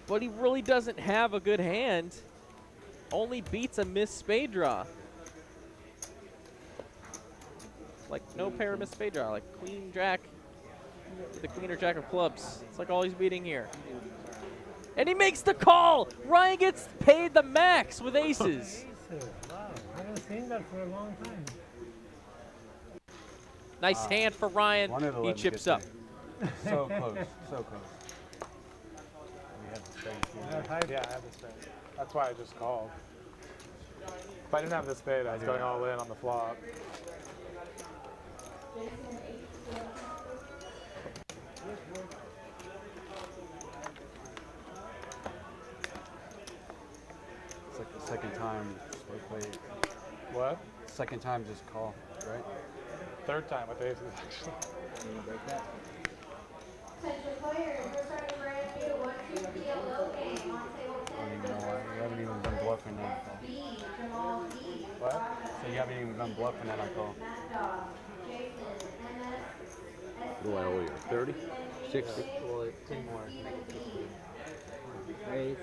but he really doesn't have a good hand. Only beats a missed spade draw. Like no pair of missed spade draw, like queen, jack, the queen or jack of clubs. It's like all he's beating here. And he makes the call. Ryan gets paid the max with aces. Wow, I haven't seen that for a long time. Nice hand for Ryan. He chips up. So close, so close. We have the spade. Yeah, I have the spade. That's why I just called. If I didn't have the spade, I was going all in on the flop. It's like the second time. Wait. What? Second time, just call, right? Third time with aces, actually. Can you break that? Potential players, we're starting brand new 1-2 PLO game on table 10. You haven't even been bluffing that I call. What? So you haven't even been bluffing that I call. What do I owe you? 30? 60? Well, 10 more. Make it 60. Raise.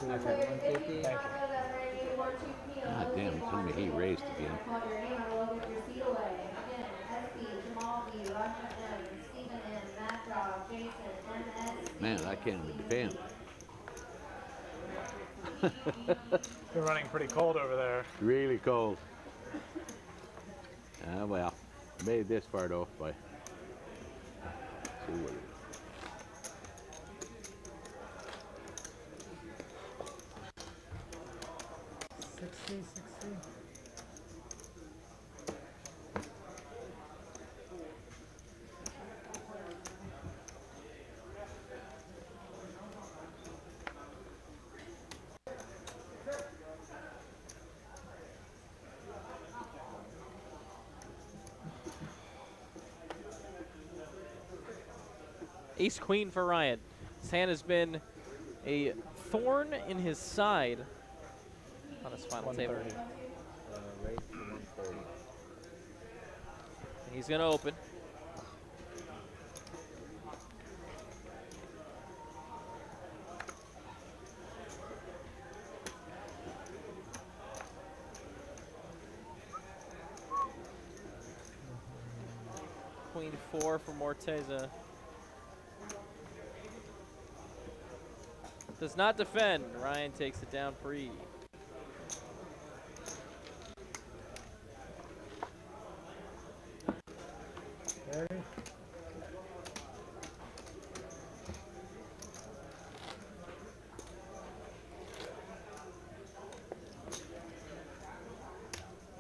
150. Thank you. God damn, he told me he raised again. Man, I can't even defend. You're running pretty cold over there. Really cold. Ah, well, made this part off by. See what it is. 60. Ace queen for Ryan. His hand has been a thorn in his side on his final table. Raise to 130. And he's going to open. Queen 4 for Morteza. Does not defend. Ryan takes it down free. Okay.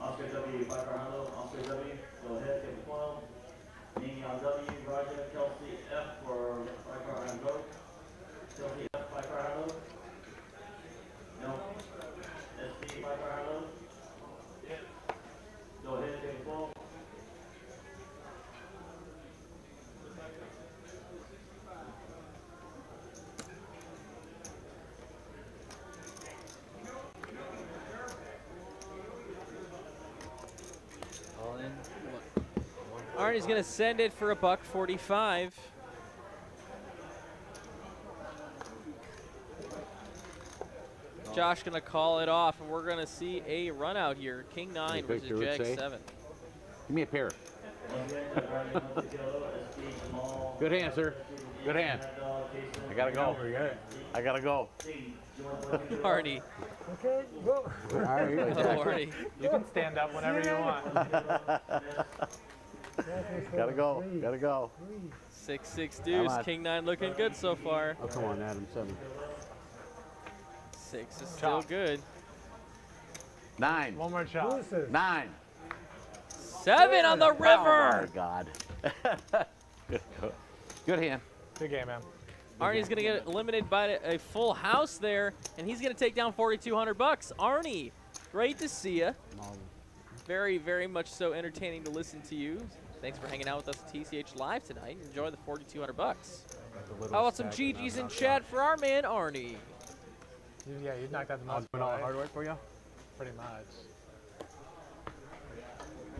Oscar W, 5 for handle. Oscar W, go ahead, take the foil. Mimi on W, Roger, Kelsey F for 5 for handle. Kelsey F, 5 for handle. No. SD, 5 for handle. Go ahead, take the foil. All in. Arnie's going to send it for $145. Josh going to call it off, and we're going to see a run out here. King 9 versus Jag 7. Give me a pair. Good hand, sir. Good hand. I gotta go. I gotta go. Arnie. Okay, go. All right, Hello, Arnie. You can stand up whenever you want. Gotta go. Gotta go. 6-6 deuce. King 9 looking good so far. Oh, come on, Adam. 7. 6 is still good. 9. One more shot. 9. 7 on the river. Oh, my God. Good hand. Good game, man. Arnie's going to get eliminated by a full house there, and he's going to take down $4,200. Arnie, great to see you. Very, very much so entertaining to listen to you. Thanks for hanging out with us at TCH Live tonight. Enjoy the $4,200. How about some GGs in chat for our man Arnie? Yeah, you knocked out the most. Doing all the hard work for you? Pretty much.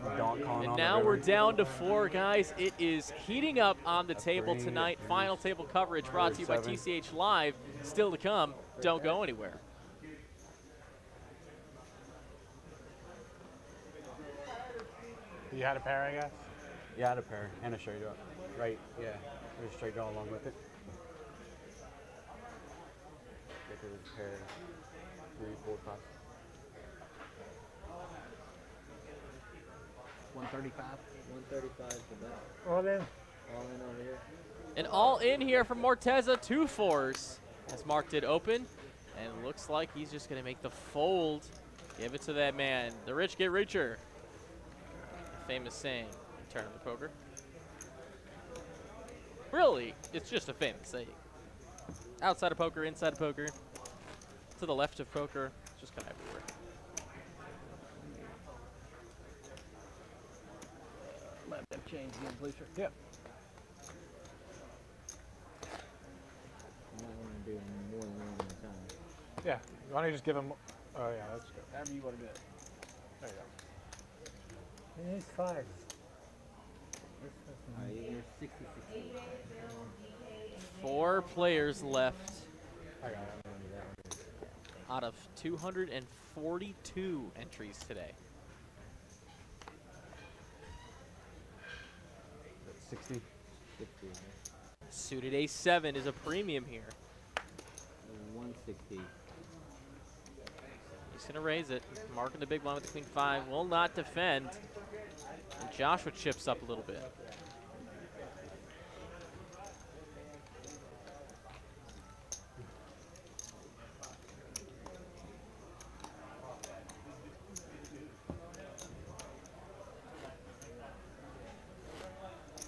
And now we're down to 4, guys. It is heating up on the table tonight. Final table coverage brought to you by TCH Live. Still to come. Don't go anywhere. You had a pair, I guess? Yeah, I had a pair and a straight draw. Right, yeah. There's a straight draw along with it. Get this pair 3, 4, 5. 135. 135 for that. All in. All in over here. And all in here from Morteza, 2 4s. Has marked it open, and it looks like he's just going to make the fold. Give it to that man. The rich get richer. Famous saying in tournament poker. Really, it's just a famous saying. Outside of poker, inside of poker, to the left of poker, it's just kind of everywhere. Let them change again, please, sir. Yep. You might want to do more than one at a time. Yeah. Why don't you just give him? Oh yeah, that's good. However you want to do it. There you go. He needs 5. You're 60-60. 4 players left I got it. out of 242 entries today. 60. 60. Suited A7 is a premium here. 160. He's going to raise it. Marking the big blind with the queen 5. Will not defend. And Joshua chips up a little bit.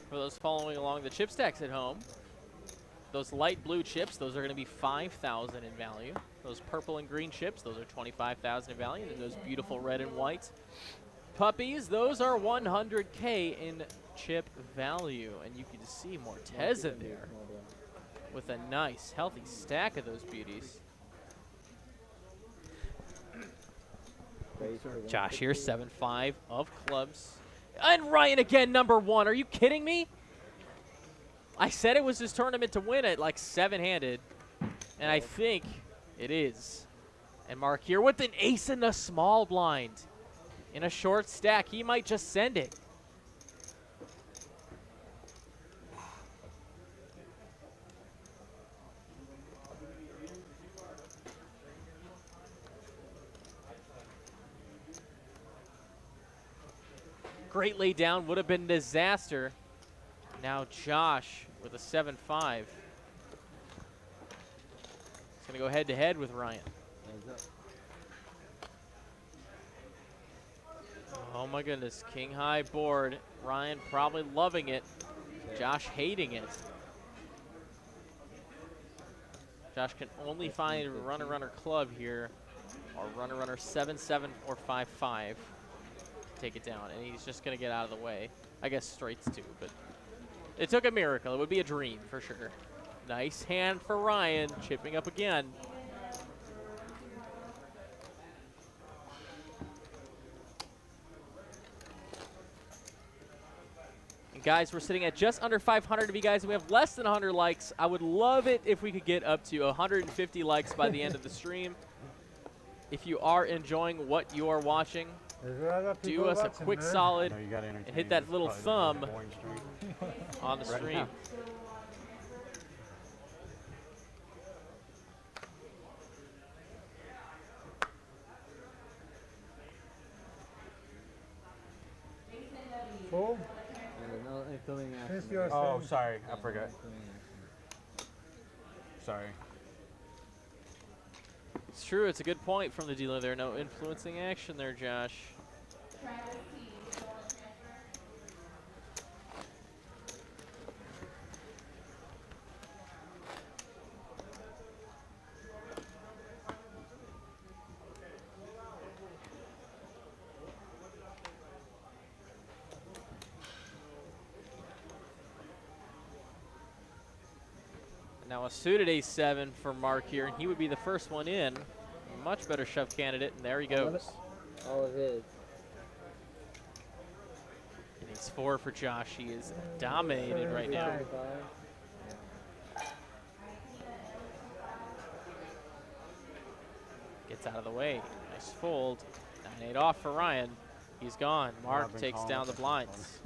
For those following along the chip stacks at home, those light blue chips, those are going to be 5,000 in value. Those purple and green chips, those are 25,000 in value. And those beautiful red and white puppies, those are 100K in chip value, and you can see Morteza there with a nice, healthy stack of those beauties. Josh here, 7-5 of clubs. And Ryan again, number 1. Are you kidding me? I said it was his tournament to win it, like 7-handed, and I think it is. And Mark here with an ace in the small blind. In a short stack, he might just send it. Great lay down, would have been a disaster. Now Josh with a 7-5. He's gonna go head to head with Ryan. Oh my goodness, king high board. Ryan probably loving it. Josh hating it. Josh can only find a runner club here, or runner 7-7 or 5-5. Take it down, and he's just gonna get out of the way. I guess straights too, but it took a miracle. It would be a dream for sure. Nice hand for Ryan, chipping up again. And guys, we're sitting at just under 500 of you guys, and we have less than 100 likes. I would love it if we could get up to 150 likes by the end of the stream. If you are enjoying what you are watching, do us a quick solid and hit that little thumb on the stream. Full? Oh, sorry, I forgot. Sorry. It's true. It's a good point from the dealer there. No influencing action there, Josh. Now a suited ace-7 for Mark here, and he would be the first one in. A much better shove candidate, and there he goes. All of his. And ace-4 for Josh. He is dominated right now. Gets out of the way. Nice fold. 9-8 off for Ryan. He's gone. Mark takes down the blinds.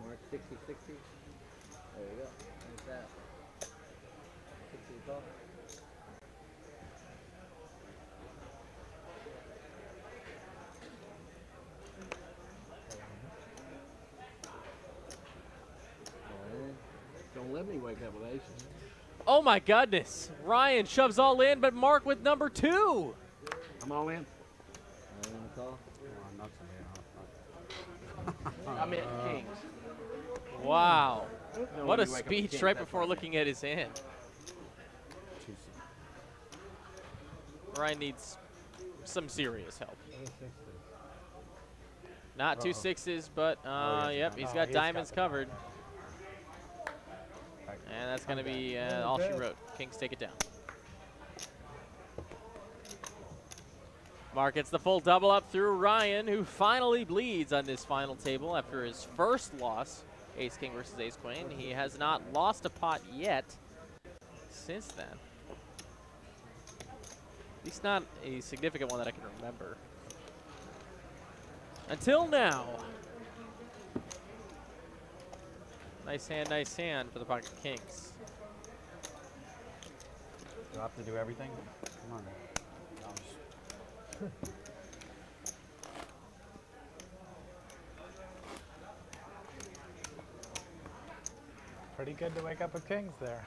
Mark 60-60. There you go. There's that. 60 call. Don't let me wake up with aces. Oh my goodness. Ryan shoves all in, but Mark with number 2. I'm all in. Call. I'm in kings. Wow. What a speech right before looking at his hand. Ryan needs some serious help. Not 2 6s, but yep, he's got diamonds covered. And that's going to be all she wrote. Kings take it down. Mark gets the full double up through Ryan, who finally bleeds on this final table after his first loss. Ace-King versus Ace-Queen. He has not lost a pot yet since then. At least not a significant one that I can remember. Until now. Nice hand for the Pocket Kings. Do I have to do everything? Come on. Pretty good to wake up with kings there.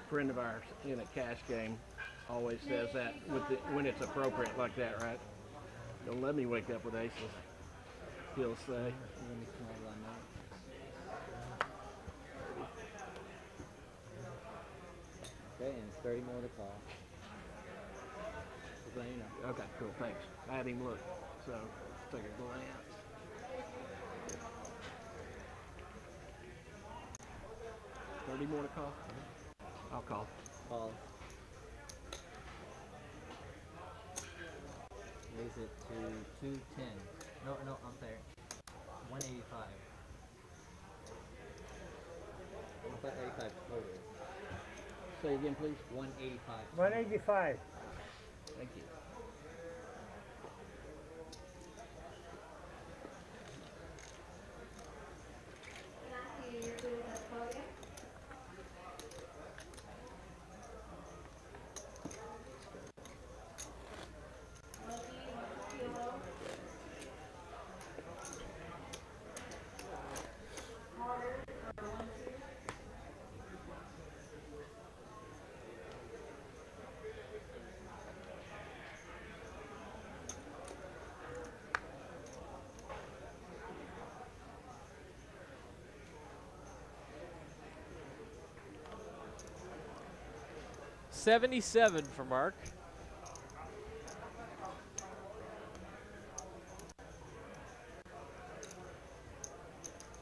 Friend of ours in a cash game always says that when it's appropriate like that, right? Don't let me wake up with aces. He'll say. Okay, and it's 30 more to call. Just letting you know. Okay, cool, thanks. I had him look, so take a glance. $30 more to call? I'll call. Call. Raise it to 210. No, I'm sorry. 185. 185 total. Say again, please. 185. 185. Thank you. $77 for Mark.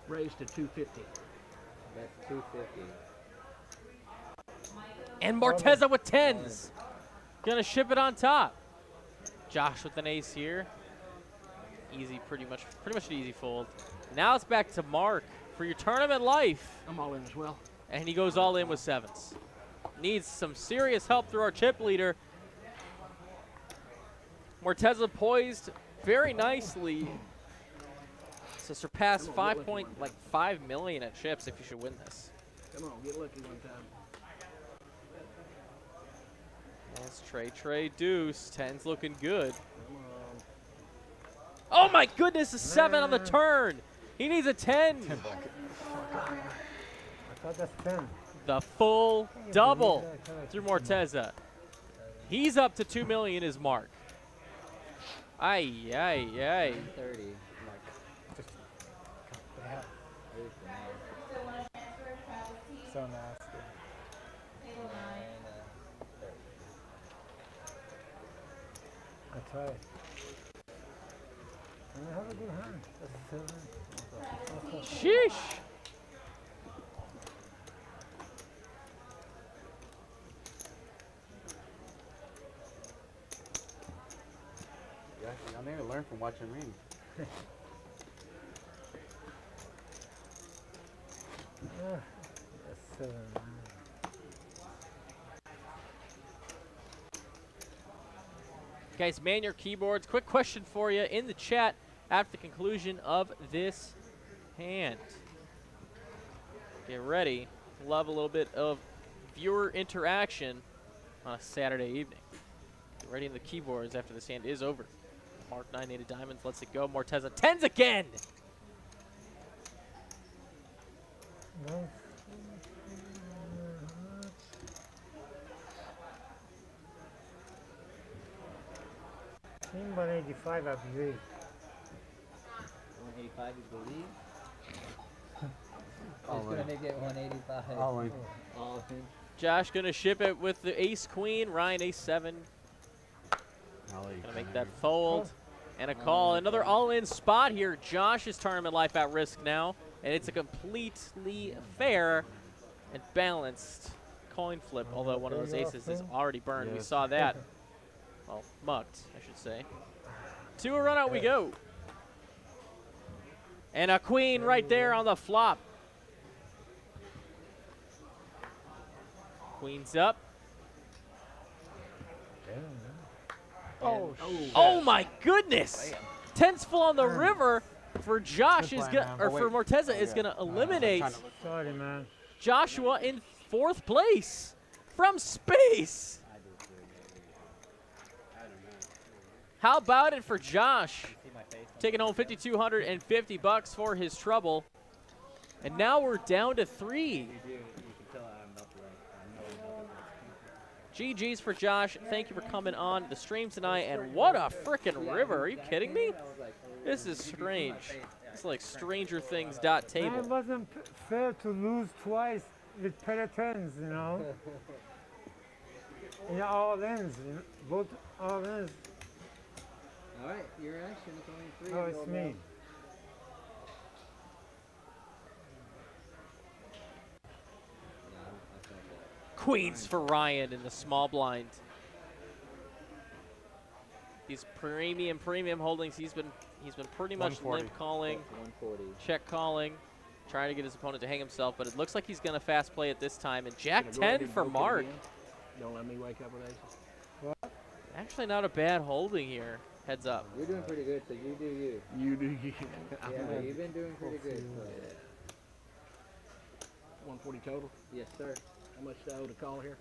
Raised to 250. That's 250. And Morteza with 10s. Gonna ship it on top. Josh with an ace here. Easy, pretty much an easy fold. Now it's back to Mark for your tournament life. I'm all in as well. And he goes all in with 7s. Needs some serious help through our chip leader. Morteza poised very nicely to surpass 5 million at chips if you should win this. Come on, get lucky one time. That's Trey, deuce. 10's looking good. Oh my goodness, a 7 on the turn. He needs a 10. I thought that's 10. The full double through Morteza. He's up to 2 million is Mark. Ay. 30. So nasty. That's right. And have a good hand. That's 7. Sheesh. Y'all need to learn from watching me. That's 7. Guys, man your keyboards. Quick question for you in the chat after the conclusion of this hand. Get ready. Love a little bit of viewer interaction on a Saturday evening. Get ready in the keyboards after this hand is over. Mark 9, 8 of diamonds, lets it go. Morteza 10s again. No. 185, I believe. 185, you believe? He's going to make it 185. All in. All in. Josh going to ship it with the ace queen. Ryan ace 7. Going to make that fold. And a call. Another all-in spot here. Josh's tournament life at risk now. And it's a completely fair and balanced coin flip. Although one of those aces is already burned. We saw that. Well, mucked, I should say. To a run out we go. And a queen right there on the flop. Queen's up. Oh my goodness! Ten's full on the river for Josh is gonna, or for Morteza is gonna eliminate Sorry, man. Joshua in 4th place from space. How about it for Josh? taking home $5,250 for his trouble. And now we're down to 3. GG's for Josh. Thank you for coming on the stream tonight. And what a freaking river. Are you kidding me? This is strange. It's like Stranger Things table. It wasn't fair to lose twice with peloton, you know. In all ends, both all ends. All right, your action is only 3. Oh, it's me. Queens for Ryan in the small blind. These premium holdings, he's been pretty much limp calling, 140. check calling, trying to get his opponent to hang himself, but it looks like he's gonna fast play it this time. And Jack 10 for Mark. Don't let me wake up with aces. What? Actually not a bad holding here. Heads up. You're doing pretty good, so you do you. You do you. Yeah, you've been doing pretty good. So. 140 total? Yes, sir. How much do I owe to call here?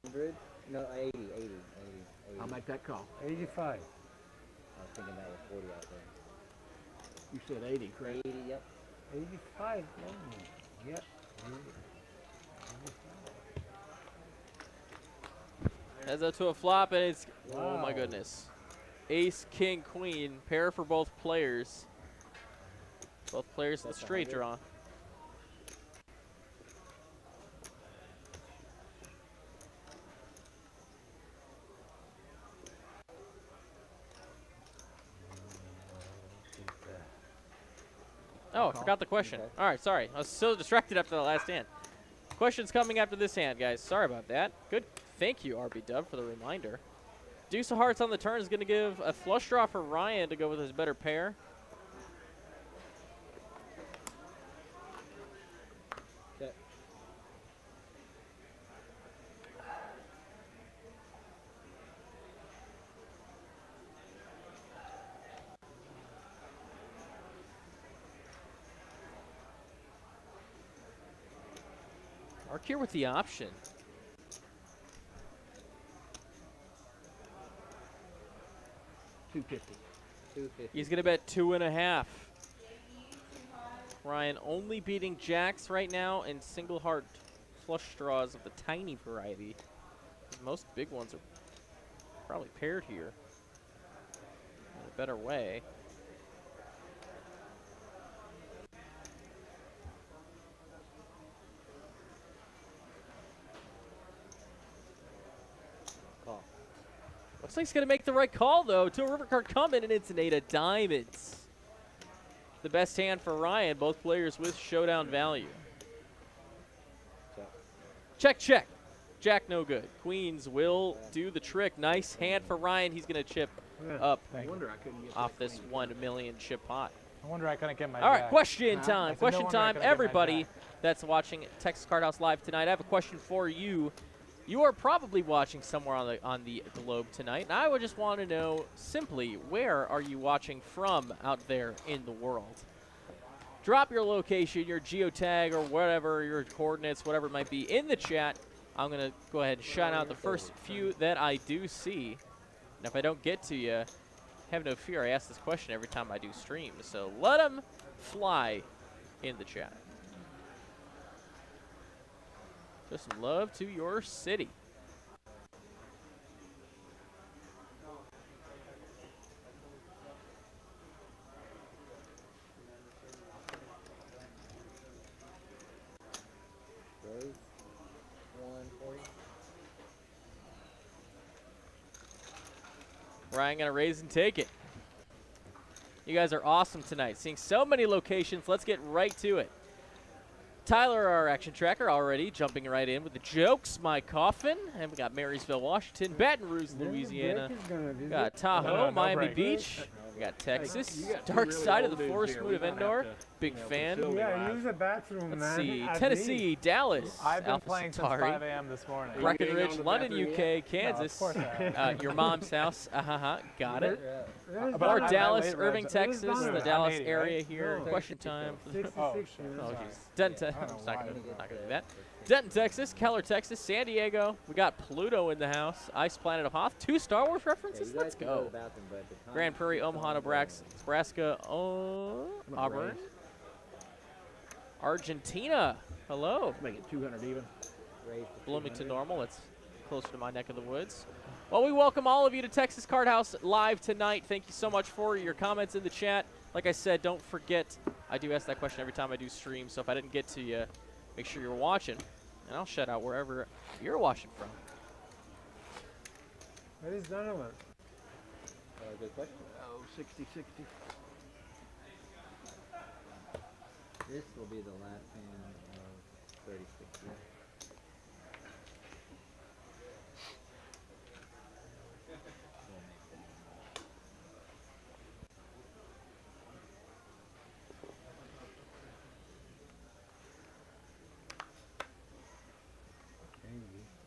100? No, 80. I'll make that call. 85. I was thinking that was 40 out there. You said 80, correct? 80, yep. 85 only. Yep. Heads up to a flop, and it's, wow. Oh my goodness. Ace, king, queen, pair for both players. Both players in the straight draw. Oh, I forgot the question. Okay. All right, sorry. I was so distracted after the last hand. Question's coming after this hand, guys. Sorry about that. Good. Thank you, RB Dub, for the reminder. Deuce of Hearts on the turn is going to give a flush draw for Ryan to go with his better pair. Okay. Mark here with the option. $250. He's going to bet 2.5. Ryan only beating jacks right now and single heart flush draws of the tiny variety. Most big ones are probably paired here in a better way. Looks like he's going to make the right call, though. To a river card coming, and it's an 8 of diamonds. The best hand for Ryan, both players with showdown value. Check, check. Jack, no good. Queens will do the trick. Nice hand for Ryan. He's going to chip up off this 1 million chip pot. I wonder I couldn't get my All right, jack. question time. Question no time, everybody that's watching Texas Card House Live tonight. I have a question for you. You are probably watching somewhere on the globe tonight, and I would just want to know simply, where are you watching from out there in the world? Drop your location, your geotag, or whatever, your coordinates, whatever it might be, in the chat. I'm going to go ahead and shout out the first few that I do see. And if I don't get to you, have no fear. I ask this question every time I do stream, so let them fly in the chat. Show some love to your city. Raise 140. Ryan gonna raise and take it. You guys are awesome tonight. Seeing so many locations. Let's get right to it. Tyler, our action tracker, already jumping right in with the jokes. My coffin, and we got Marysville, Washington, Baton Rouge, Louisiana. We got Tahoe, Miami Beach. We got Texas, dark side of the forest moon of Endor. Big fan. Yeah, use the bathroom, man. Let's see, Tennessee, Dallas, I've been Alpha playing Centauri, since 5 a.m. this morning. Breckenridge, London, UK, Kansas. No, of course not. Your mom's house. Got it. But Or I'm Dallas, late, Irving, Reg. Texas, the I'm Dallas 80, area right? here. No. Question time. 66. Oh, jeez. Done. I'm not gonna do that. Denton, Texas, Keller, Texas, San Diego. We got Pluto in the house. Ice Planet of Hoth. 2 Star Wars references. Yeah, Let's go. Grand Prairie, Omaha, Nebraska, Auburn. Argentina. Hello. Let's make it 200 even. Bloomington normal. That's closer to my neck of the woods. Well, we welcome all of you to Texas Card House live tonight. Thank you so much for your comments in the chat. Like I said, don't forget, I do ask that question every time I do stream, so if I didn't get to you, make sure you're watching, and I'll shout out wherever you're watching from. Where is Donovan? Good question. Oh, 60-60. This will be the last hand of 30-60.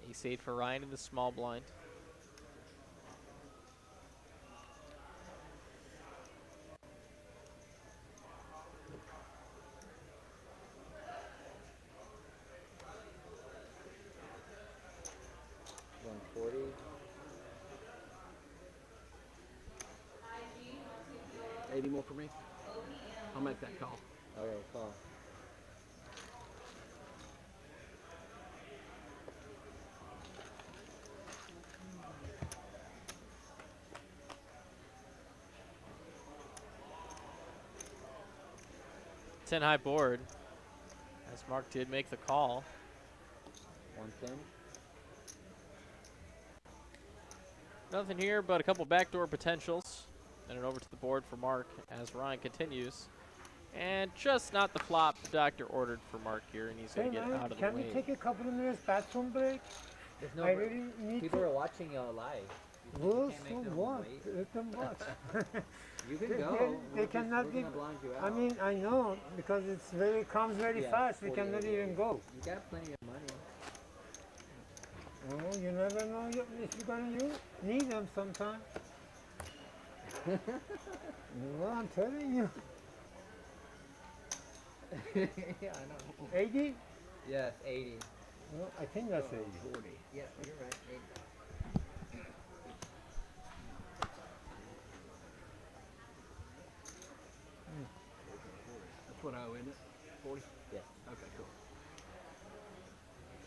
Ace-8 for Ryan in the small blind. $140. 80 more for me. I'll make that call. Okay, call. Ten high board, as Mark did make the call. 110. Nothing here but a couple backdoor potentials. And it over to the board for Mark as Ryan continues. And just not the flop the doctor ordered for Mark here, and he's going to get out of the way. Can we take a couple of minutes bathroom break? There's no I really need people to. are watching live. Well, can't so make them what? wait. Let them watch. You can go. They cannot we're give. gonna blind you I out. mean, I know because it's very comes very Yeah, fast. We 48. cannot even go. You got plenty of money. Oh, you never know if you're gonna need them sometime. Well, I'm telling you. Yeah, I know. 80? Yes, 80. Well, I think that's 80. 40. Yeah, you're right. 80. That's what I owe, isn't it? 40? Yeah. Okay, cool.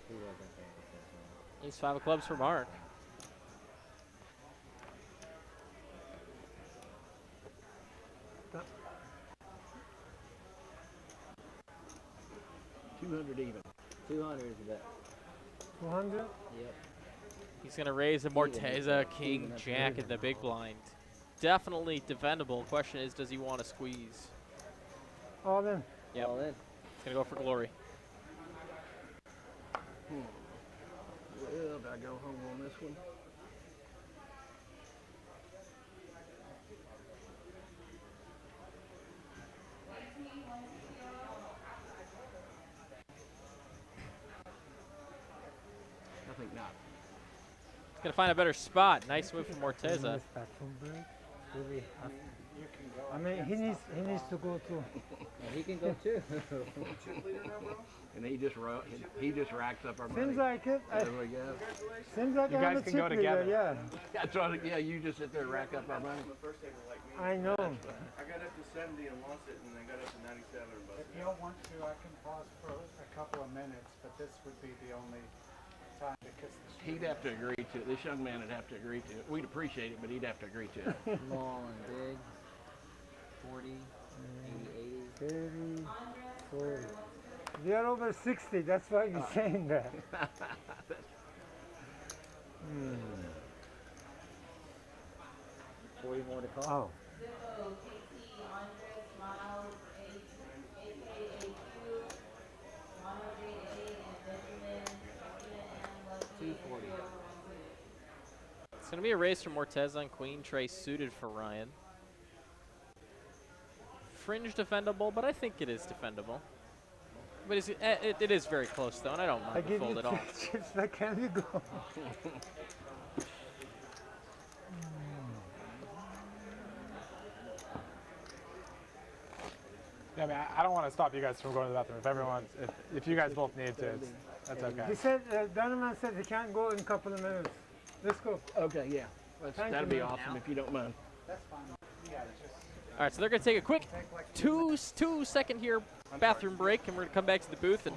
He wasn't paying attention. Ace 5 of clubs for Mark. Stop. 200 even. 200 is the bet. 200? Yep. He's going to raise a Morteza, King, Jack in the big blind. Definitely defendable. Question is, does he want to squeeze? All in. Yep. All in. He's going to go for glory. Well, did I go home on this one? I think not. He's going to find a better spot. Nice move from Morteza. Bathroom break? Really? I mean, he needs to go too. Yeah, he can go too. And he just racks up our money. Seems like it. There we go. Seems like You I'm guys a can chip go leader, together. yeah. That's right. Yeah, you just sit there and rack up our money. I know. I got up to 70 and lost it, and I got up to 97. If you don't want to, I can pause for a couple of minutes, but this would be the only time because He'd have to agree to it. This young man would have to agree to it. We'd appreciate it, but he'd have to agree to it. Small and big. 40, 80, 30, 40. We are over 60, that's why you're saying that. 40 more to call. Oh. It's going to be a race from Morteza on Queen, Trace suited for Ryan. Fringe defendable, but I think it is defendable. But it is very close, though, and I don't I mind the give fold you at all. chips, like, can you go? I mean, I don't want to stop you guys from going to the bathroom. If you guys both need to, that's okay. He said, Donovan said he can't go in a couple of minutes. Let's go. Okay, yeah. That'd be awesome if you don't mind. That's fine. Yeah, just. All right, so they're going to take a quick two-second here bathroom break, and we're going to come back to the booth, and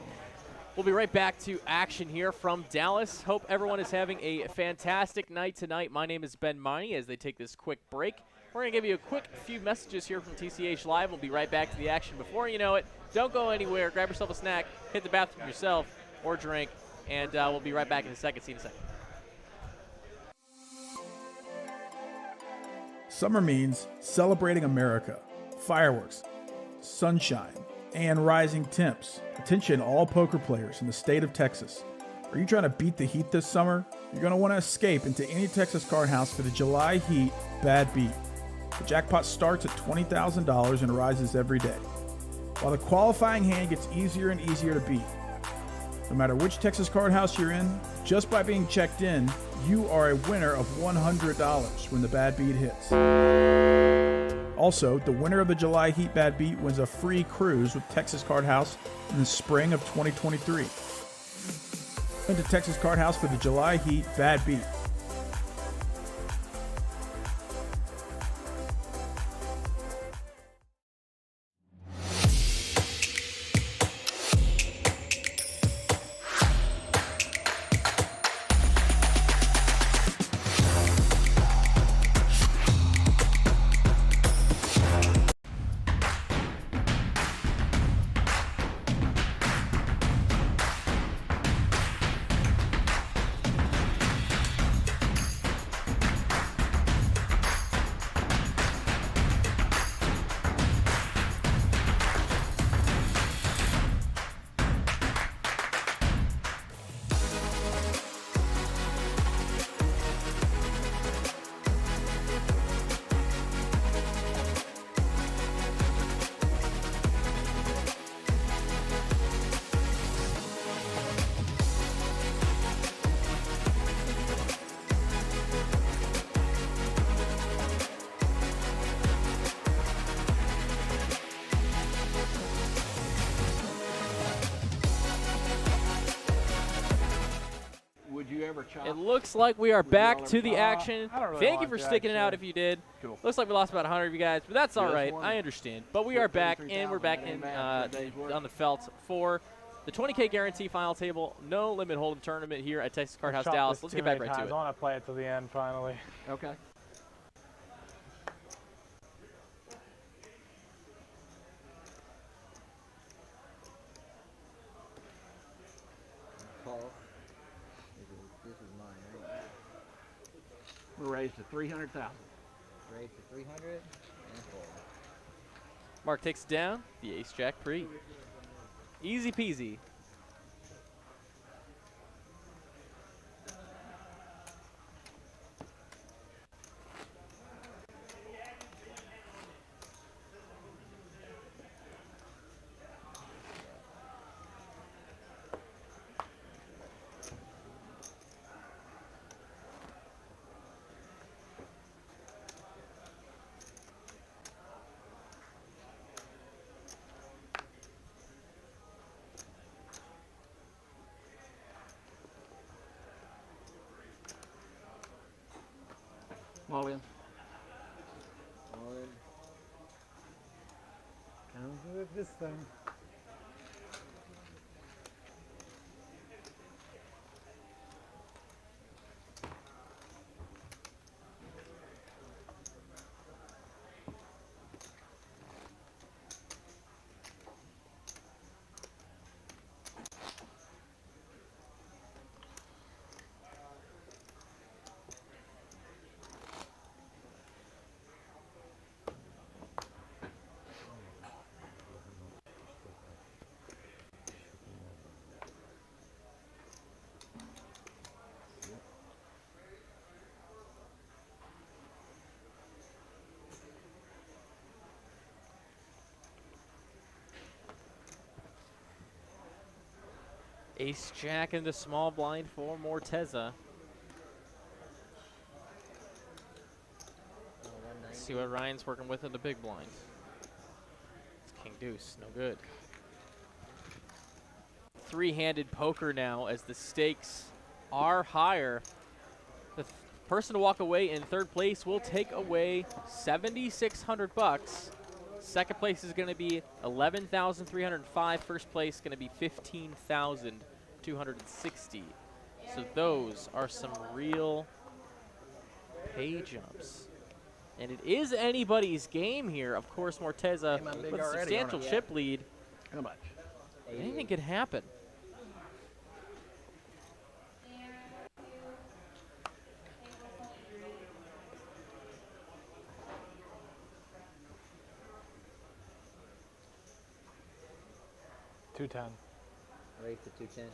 we'll be right back to action here from Dallas. Hope everyone is having a fantastic night tonight. My name is Ben Miney as they take this quick break. We're going to give you a quick few messages here from TCH Live. We'll be right back to the action. Before you know it, don't go anywhere. Grab yourself a snack, hit the bathroom yourself, or drink, and we'll be right back in a second. See you in a second. Summer means celebrating America, fireworks, sunshine, and rising temps. Attention all poker players in the state of Texas. Are you trying to beat the heat this summer? You're going to want to escape into any Texas card house for the July Heat Bad Beat. The jackpot starts at $20,000 and rises every day, while the qualifying hand gets easier and easier to beat. No matter which Texas card house you're in, just by being checked in, you are a winner of $100 when the Bad Beat hits. Also, the winner of the July Heat Bad Beat wins a free cruise with Texas Card House in the spring of 2023. Into Texas Card House for the July Heat Bad Beat. It looks like we are back to the action. really Thank you want for to, sticking it out actually. if you did. Cool. Looks like we lost about 100 of you guys, but that's all Just right. one. I understand. But we are back, and we're back in on the felt for the 20K guarantee final table. No limit hold'em tournament here at Texas Card House Shot Dallas. this Let's too get back many right to times. it. I want to play it to the end finally. Okay. This is mine, right? We're raised to 300,000. Raised to 300 and fold. Mark takes it down. The ace jack pre. Easy peasy. All in. All in. Can't do it this time. Ace jack into small blind for Morteza. Let's see what Ryan's working with in the big blind. King deuce, no good. Three-handed poker now as the stakes are higher. The person to walk away in third place will take away $7,600. Second place is going to be $11,305. First place is going to be $15,260. So those are some real pay jumps. And it is anybody's game here. Of course, Morteza with a substantial chip lead. How much? Anything could happen. $210. Raise to 210.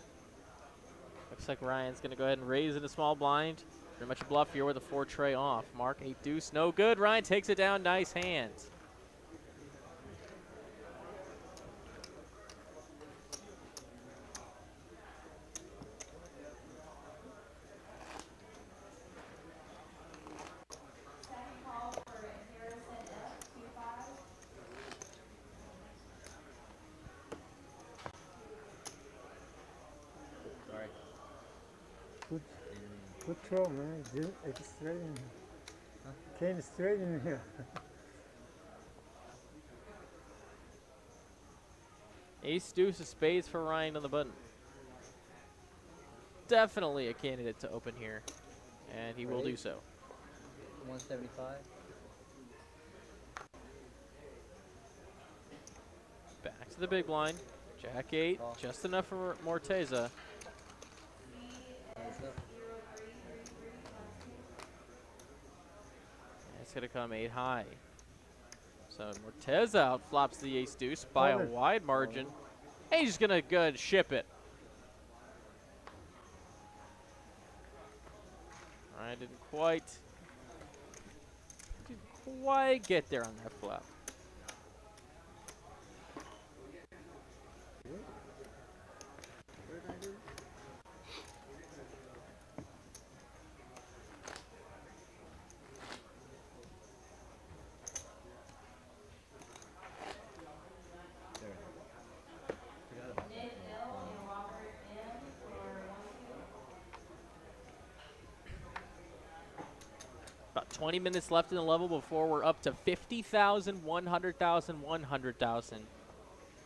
Looks like Ryan's going to go ahead and raise in a small blind. Pretty much a bluff here with a 4 tray off. Mark, 8 deuce, no good. Ryan takes it down, nice hands. Good throw, man. It's straight in here. Came straight in here. Ace deuce of spades for Ryan on the button. Definitely a candidate to open here, and he will do so. 175. Back to the big blind. Jack 8, just enough for Morteza. It's going to come 8 high. So Morteza outflops the ace deuce by a wide margin. And he's just going to go ahead and ship it. Ryan didn't quite get there on that flop. About 20 minutes left in the level before we're up to 50,000, 100,000, 100,000.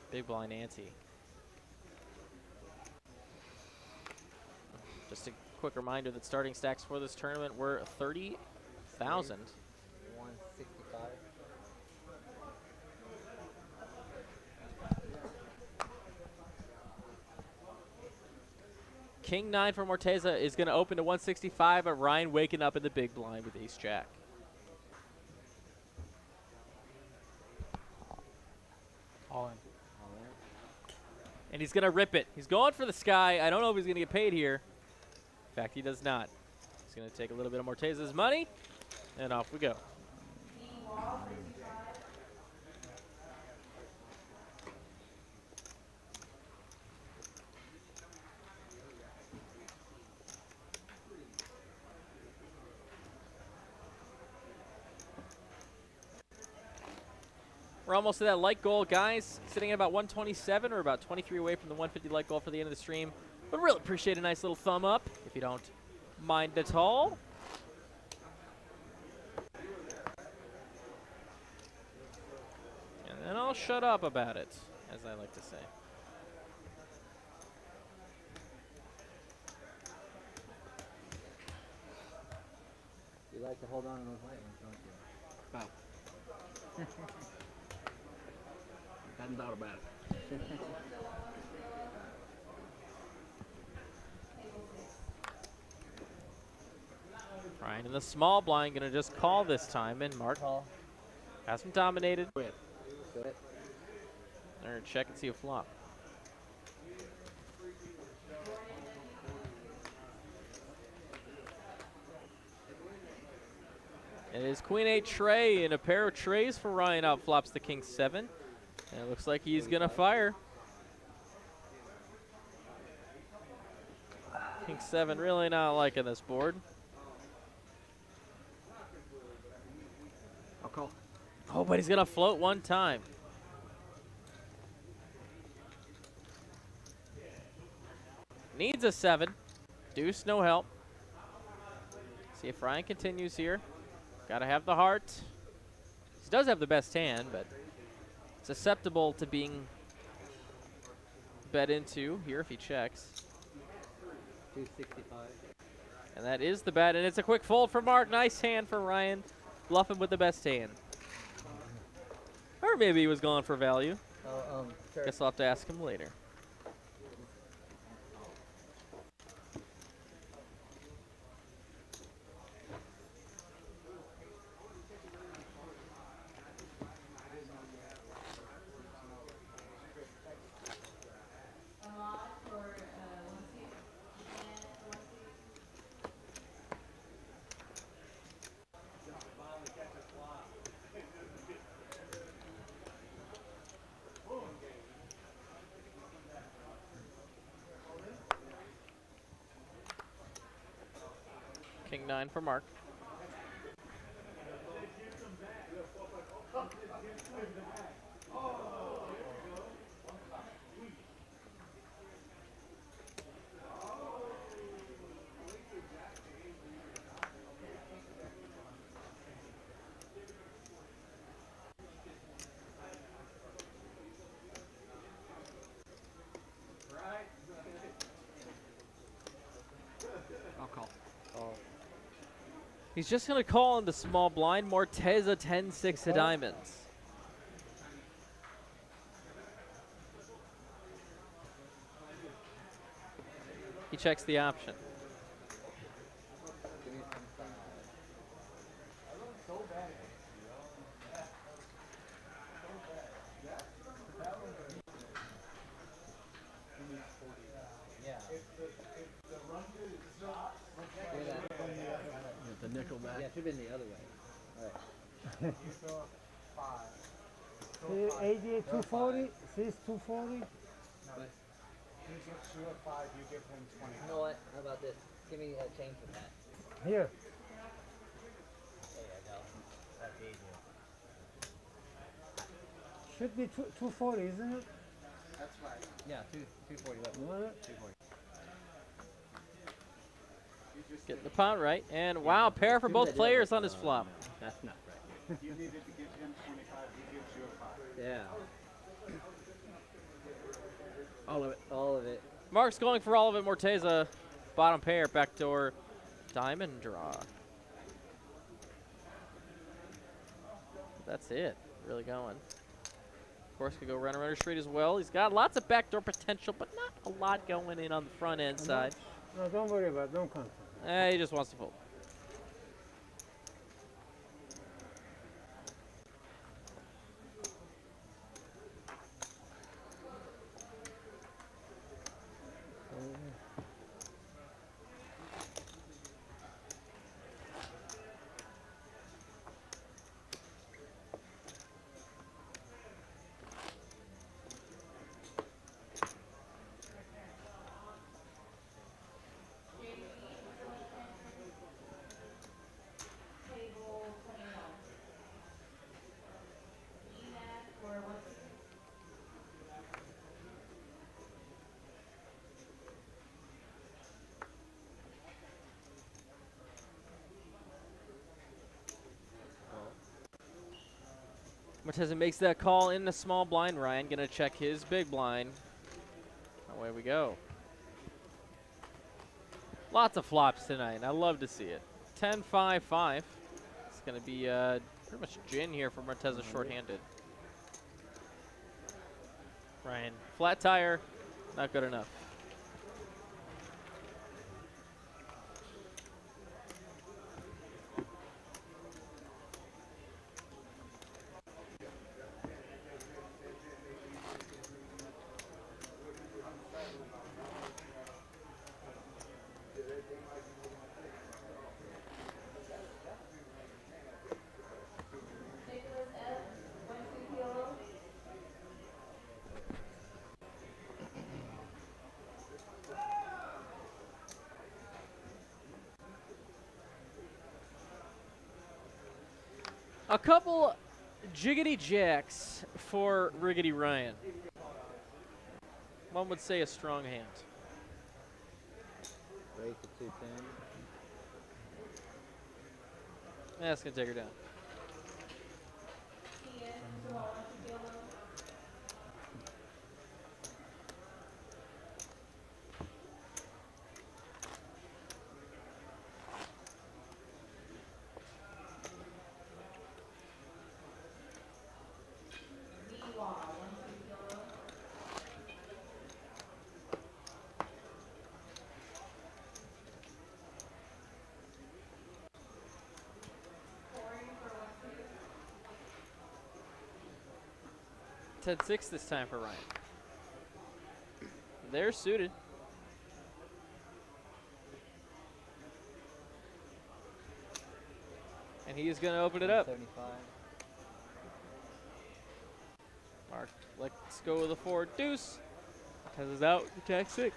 Big blind ante. Just a quick reminder that starting stacks for this tournament were 30,000. 165. King 9 for Morteza is going to open to 165, but Ryan waking up in the big blind with ace jack. All in. And he's going to rip it. He's going for the sky. I don't know if he's going to get paid here. In fact, he does not. He's going to take a little bit of Morteza's money, and off we go. We're almost to that light goal, guys. Sitting at about 127 or about 23 away from the 150 light goal for the end of the stream. Would really appreciate a nice little thumb up, if you don't mind at all. And then I'll shut up about it, as I like to say. You like to hold on to those light ones, don't you? Oh. Hadn't thought about it. Ryan in the small blind, gonna just call this time, and Mark has him dominated. Go ahead. They're gonna check and see a flop. It is Queen 8 tray, and a pair of trays for Ryan outflops the King 7. And it looks like he's gonna fire. King 7 really not liking this board. I'll call. Oh, but he's gonna float one time. Needs a 7. Deuce, no help. See if Ryan continues here. Got to have the heart. He does have the best hand, but susceptible to being bet into here if he checks. 265. And that is the bet, and it's a quick fold for Mark. Nice hand for Ryan. Bluffing with the best hand. Or maybe he was going for value. Sure. Guess I'll have to ask him later. King 9 for Mark. I'll call. He's just going to call in the small blind. Morteza 10-6 of diamonds. He checks the option. The nickel back. Yeah, it should have been the other way. All right. 88, 240, 240. But He gets you a 5, you give him 20. you know what? How about this? Give me a change for that. Here. There you go. That's easier. Should be 240, isn't it? That's right. Yeah, 240. Look. What? 240. Getting the pot right. And wow, pair for both players on his flop. That's not right. You needed to give him 25, he gives you a 5. Yeah. All of it. All of it. Mark's going for all of it. Morteza, bottom pair, backdoor diamond draw. That's it. Really going. Of course, could go runner straight as well. He's got lots of backdoor potential, but not a lot going in on the front end side. No, don't worry about it. Don't count. He just wants to fold. Morteza makes that call in the small blind. Ryan gonna check his big blind. Away we go. Lots of flops tonight. I love to see it. 10-5-5. It's gonna be pretty much gin here for Morteza shorthanded. Ryan, flat tire, not good enough. A couple jiggity jacks for Riggedy Ryan. One would say a strong hand. take the 210. That's gonna take her down. $10-6 this time for Ryan. They're suited. And he is going to open it up. 75. Mark, let's go with a 4 deuce. Tez is out. Jack 6.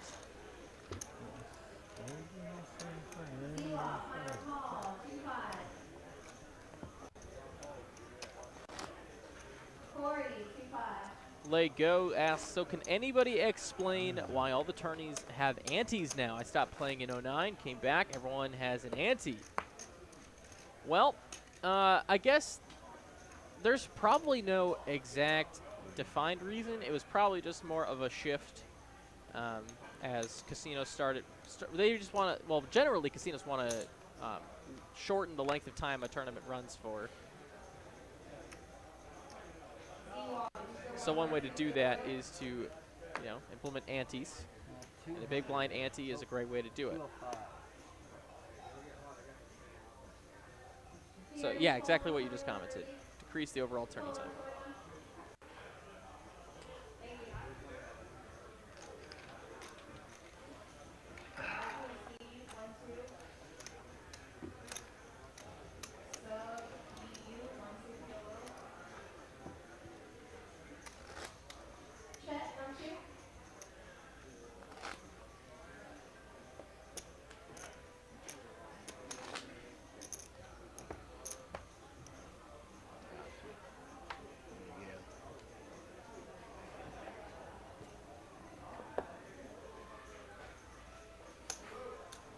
Let go asks, so can anybody explain why all the tourneys have antes now? I stopped playing in 09, came back, everyone has an ante. Well, I guess there's probably no exact defined reason. It was probably just more of a shift as casinos started. They just want to, well, generally casinos want to shorten the length of time a tournament runs for. So one way to do that is to, you know, implement antes. And a big blind ante is a great way to do it. So yeah, exactly what you just commented. Decrease the overall turning time.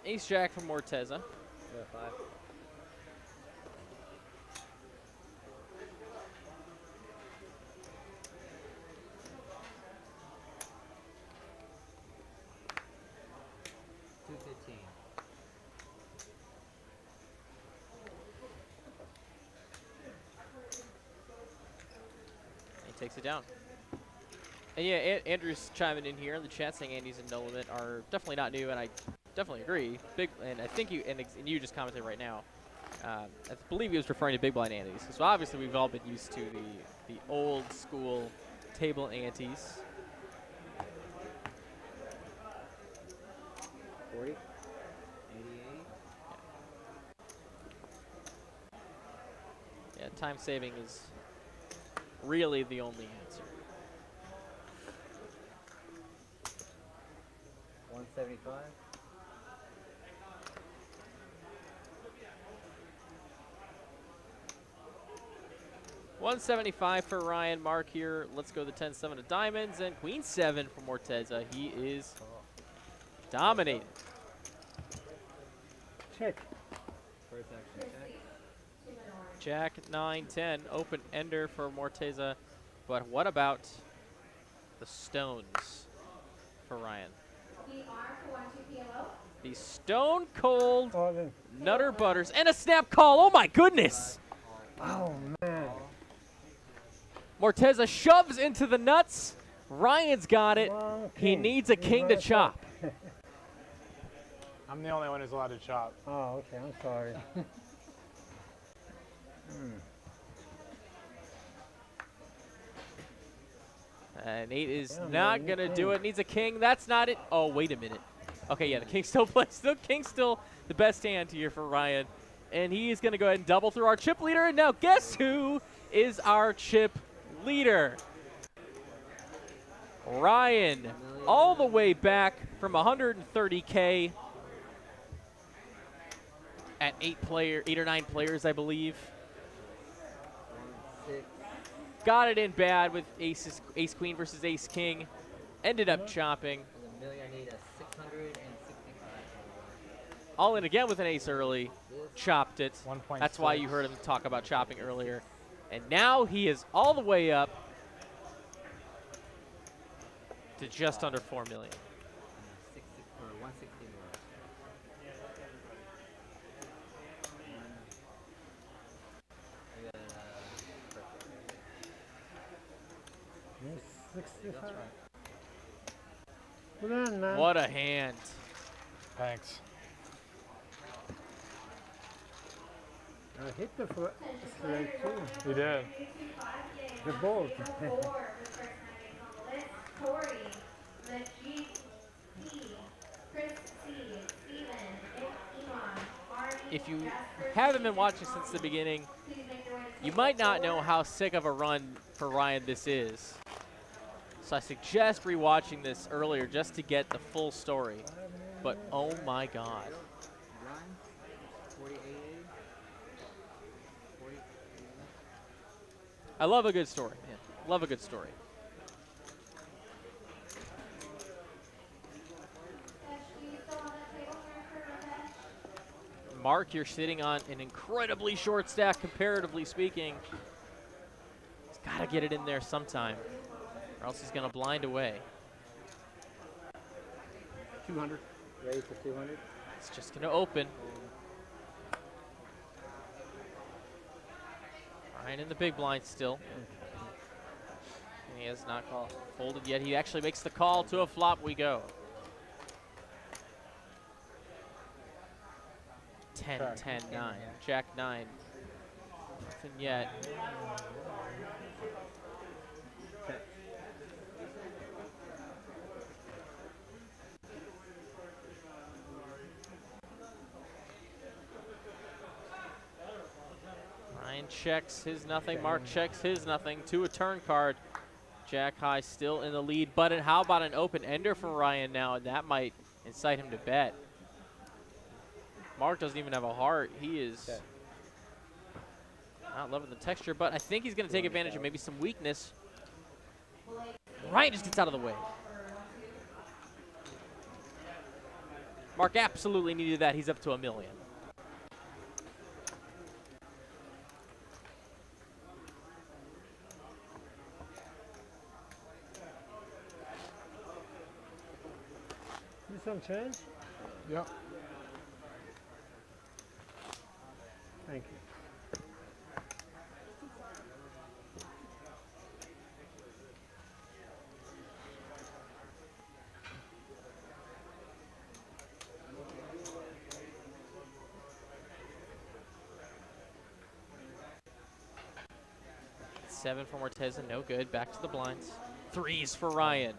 Ace Jack from Morteza. Yeah, 5. He takes it down. And yeah, Andrew's chiming in here in the chat saying Andes and No Limit are definitely not new, and I definitely agree. And I think you and you just commented right now. I believe he was referring to big blind antes. So obviously we've all been used to the old school table antes. 40. 88. Yeah, time saving is really the only answer. 175. 175 for Ryan. Mark here. Let's go the 10-7 of diamonds and queen 7 for Morteza. He is dominating. Check. First action check. Jack 9-10. Open ender for Morteza. But what about the stones for Ryan? The stone cold Nutter Butters and a snap call. Oh my goodness! Oh man. Morteza shoves into the nuts. Ryan's got it. He needs a king to chop. I'm the only one who's allowed to chop. Oh, okay. I'm sorry. Nate is not going to do it. Needs a king. That's not it. Oh, wait a minute. Okay, yeah, the king still plays. The king's still the best hand here for Ryan. And he is going to go ahead and double through our chip leader. And now guess who is our chip leader? Ryan, all the way back from 130K at 8 or 9 players, I believe. Got it in bad with ace queen versus ace king. Ended up chopping. $1,000,000, I need a 665. all in again with an ace early, chopped it. 1.6. That's why you heard him talk about chopping earlier. And now he is all the way up to just under 4 million. 160 more. Yes, 65. Put on, man. What a hand. Thanks. I hit the foot straight too. You did. The bolt. If you haven't been watching since the beginning, you might not know how sick of a run for Ryan this is. So I suggest rewatching this earlier just to get the full story. But oh my God. I love a good story, man. Love a good story. Mark, you're sitting on an incredibly short stack, comparatively speaking. He's got to get it in there sometime, or else he's going to blind away. 200. Ready for 200? It's just going to open. Ryan in the big blind still. And he has not folded yet. He actually makes the call. To a flop we go. 10, 10, 9. Jack 9. Nothing yet. Ryan checks his nothing. Mark checks his nothing. To a turn card. Jack high still in the lead. But how about an open ender for Ryan now? And that might incite him to bet. Mark doesn't even have a heart. He is not loving the texture, but I think he's going to take advantage of maybe some weakness. Ryan just gets out of the way. Mark absolutely needed that. He's up to $1 million. Need some change? Yep. Thank you. Seven for Morteza, no good. Back to the blinds. Threes for Ryan.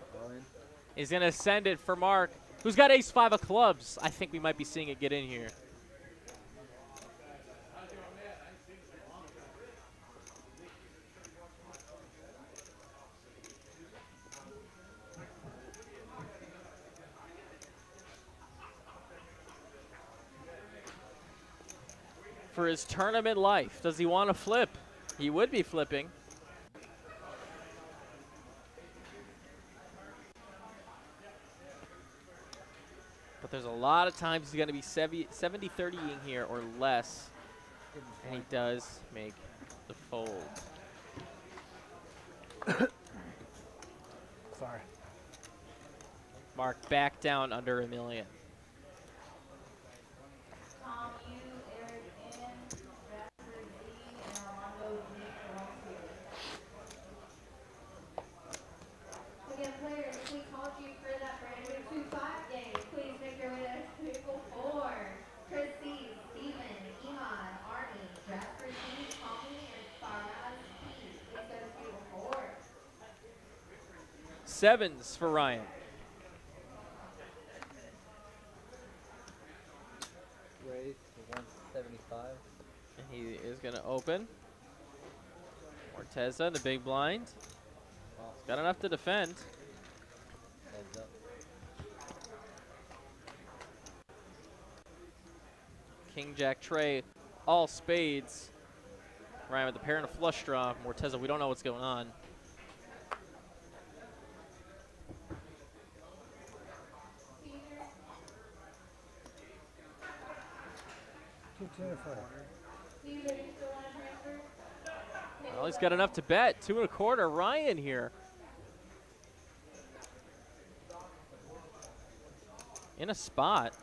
He's going to send it for Mark, who's got ace-5 of clubs. I think we might be seeing it get in here. For his tournament life, does he want to flip? He would be flipping. But there's a lot of times he's going to be 70-30 in here or less. And he does make the fold. Sorry. Mark back down under $1 million. Again, players, if we called you for that brand new 2-5 game, please make your way to table 4. Chris C, Steven, Iman, Arnie, Jasper C, Tommy, and Faraz P. Please go to table 4. Sevens for Ryan. Raise to 175. And he is going to open. Morteza in the big blind. He's got enough to defend. Heads up. King, Jack, Trey, all spades. Ryan with the pair and a flush draw. Morteza, we don't know what's going on. 225. Well, he's got enough to bet. 2 1/4. Ryan here. In a spot.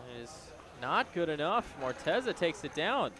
It is not good enough. Morteza takes it down.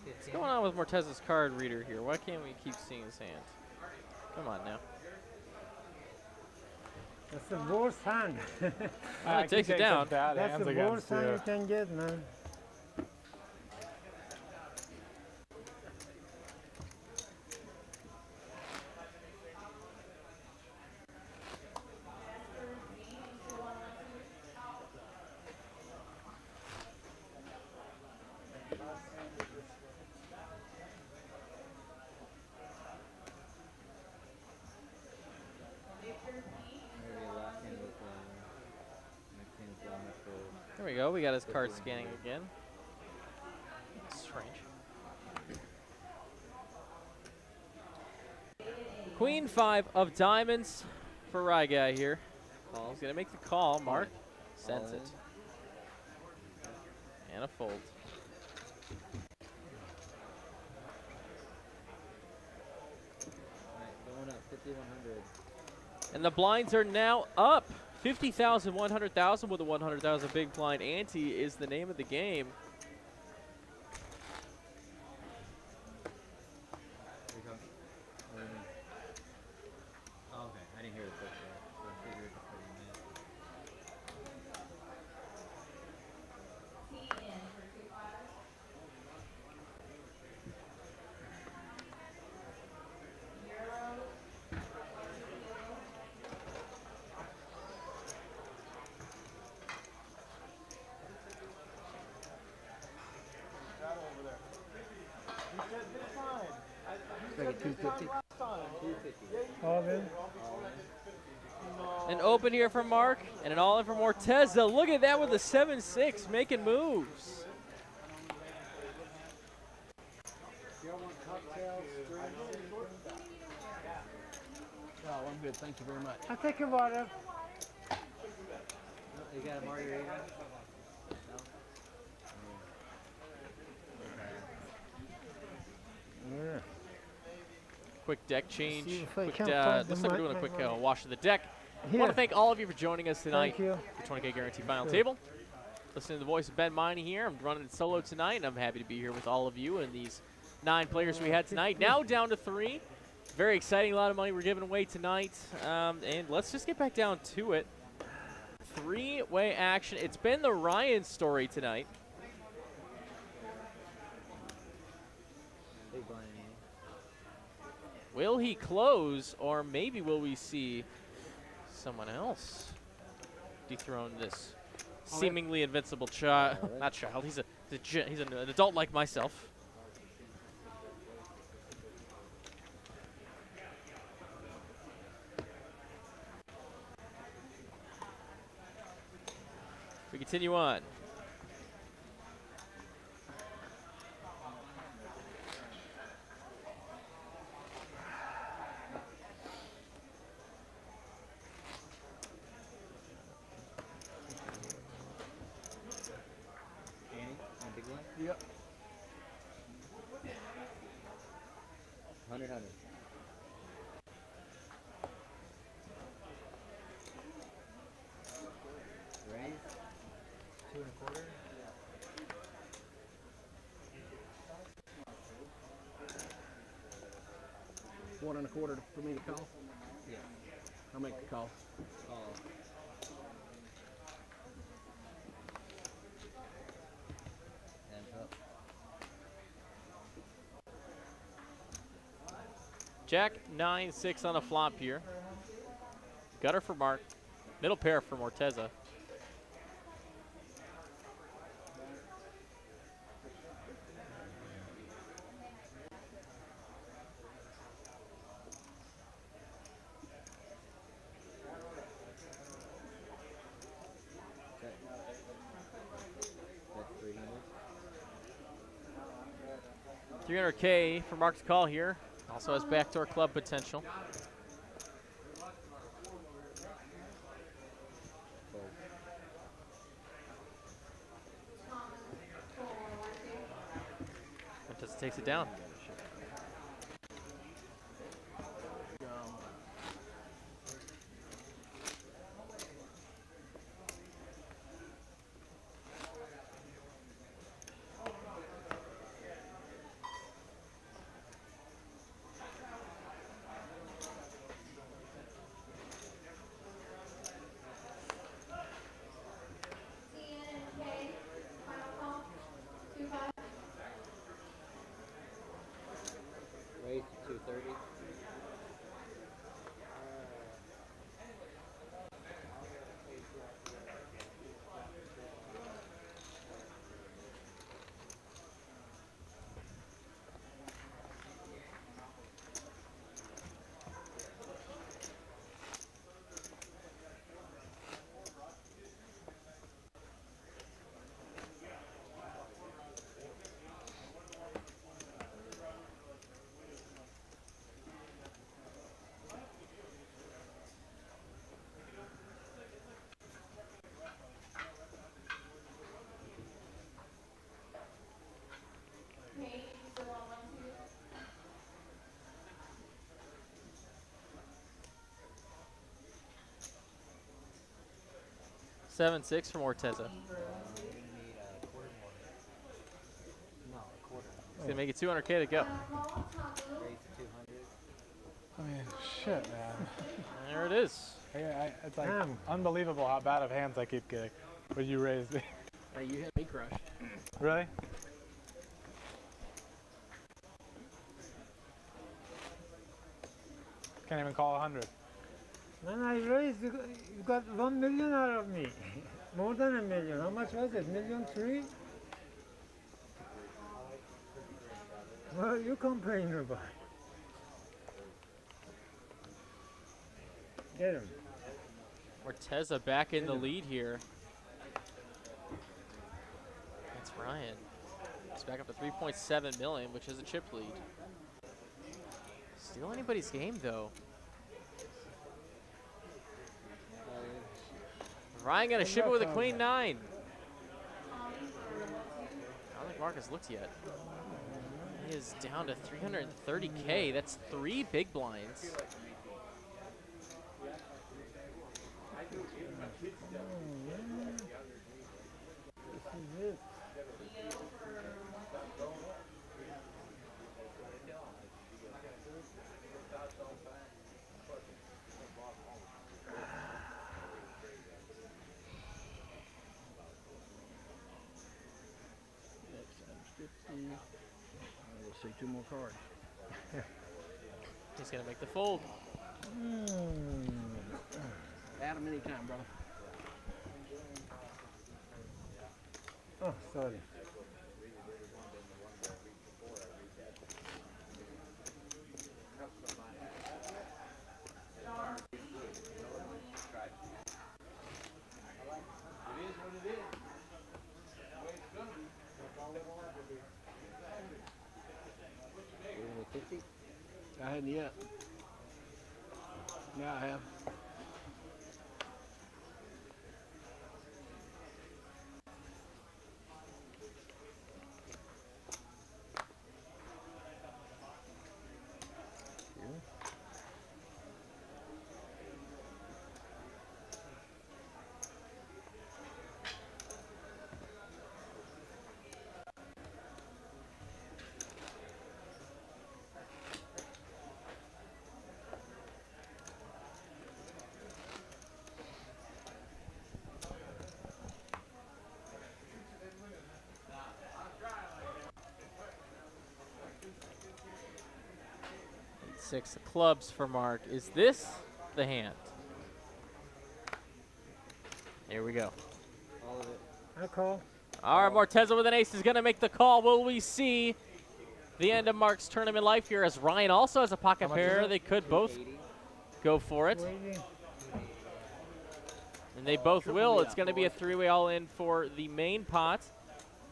What's going on with Morteza's card reader here? Why can't we keep seeing his hand? Come on now. That's the worst hand. Oh, he takes it down. That's the worst hand you can get, man. There we go. We got his card scanning again. Strange. Queen 5 of diamonds for Rye Guy here. He's going to make the call. Mark sends it. And a fold. Going up 5,100. And the blinds are now up. 50,000, 100,000 with a 100,000 big blind ante is the name of the game. Oh, okay. I didn't hear the first one. So I figured it's pretty mid. Like a 250. 250. All in. An open here for Mark and an all in for Morteza. Look at that with the 7-6 making moves. Oh, I'm good. Thank you very much. I'll take your water. You got a margarita? No? Yeah. Quick deck change. See if I Quick, can find looks the like we're doing a mic quick right. wash of the deck. I Here. want to thank all of you for joining us tonight. Thank you. The 20K Guaranteed Final Sure. Table. Listening to the voice of Ben Miney here. I'm running it solo tonight, and I'm happy to be here with all of you and these 9 players we had tonight. Now down to 3. Very exciting. A lot of money we're giving away tonight. And let's just get back down to it. 3-way action. It's been the Ryan story tonight. Big blind. Will he close, or maybe will we see someone else dethrone this seemingly invincible child? Not child. He's an adult like myself. We continue on. Big blind? Yep. 100. Raise. 2 1/4. One and a quarter for me to call. Yeah. I'll make the call. Call. Jack 9-6 on a flop here. Gutter for Mark. Middle pair for Morteza. $300K for Mark to call here. Also has backdoor club potential. Just takes it down. Raise to 230. Seven six for Morteza. He's gonna make it 200K to go. I mean, shit, man. There it is. It's like unbelievable how bad of hands I keep getting. But you raised me. Hey, you hit me crushed. Really? Can't even call 100. When I raised, you got 1 million out of me. More than $1 million. How much was it? $1.3 million? What are you complaining about? Get him. Morteza back in the lead here. That's Ryan. It's back up to 3.7 million, which is a chip lead. Still anybody's game though. Ryan gonna ship it with a queen 9. I don't think Mark has looked yet. He is down to 330K. That's 3 big blinds. We'll see 2 more cards. He's gonna make the fold. Add him anytime, brother. Oh, sorry. I hadn't yet. Yeah, I have. 6 clubs for Mark. Is this the hand? Here we go. All of it. I call. All right, Morteza with an ace is going to make the call. Will we see the end of Mark's tournament life here as Ryan also has a pocket pair? They could both go for it. And they both will. It's going to be a 3-way all-in for the main pot.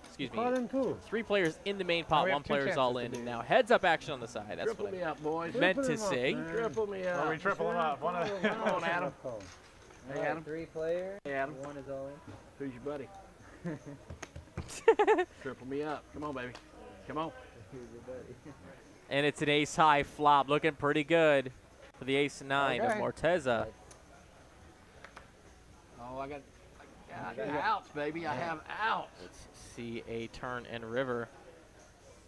Excuse me. 3 players in the main pot, 1 player is all in. And now heads-up action on the side. That's Triple what me up, boys. I meant to say. Triple me up. Oh, we triple them up. Come on, Adam. Hey, Adam. 3 players. Hey, Adam. 1 is all in. Who's your buddy? Triple me up. Come on, baby. Come on. Who's your buddy? And it's an ace-high flop. Looking pretty good for the ace-9 of Morteza. Oh, I got outs, baby. I have outs. Let's see a turn and river.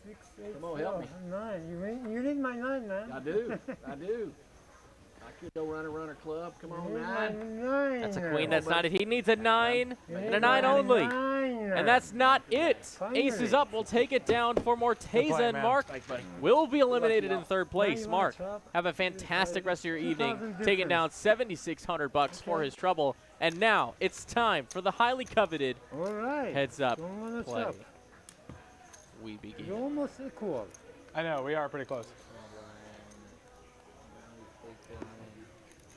6, 8, Come on, help me. 9. You need my 9, man. I do. I do. I could go runner club. Come on, 9. That's a queen. That's not it. He needs a 9 and a 9 only. And that's not it. Ace is up. We'll take it down for Morteza, and Mark will be eliminated in 3rd place. Mark, have a fantastic rest of your evening, taking down $7,600 for his trouble. And now it's time for the highly coveted heads-up play. We begin. You're almost equal. I know, we are pretty close.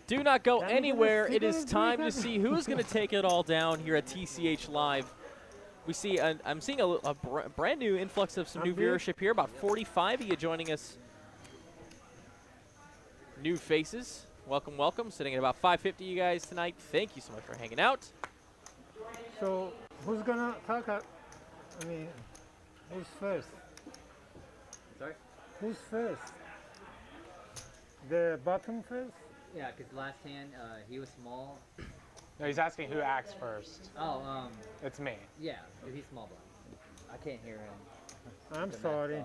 Do not go anywhere. It is time to see who's going to take it all down here at TCH Live. We see, I'm seeing a brand new influx of some new viewership here. About 45 of you joining us. New faces. Welcome, welcome. Sitting at about 550 you guys tonight. Thank you so much for hanging out. So who's gonna talk? Who's first? Sorry? Who's first? The bottom first? Yeah, because last hand, he was small. No, he's asking who acts first. Oh, it's me. Yeah, because he's small blind. I can't hear him. I'm sorry.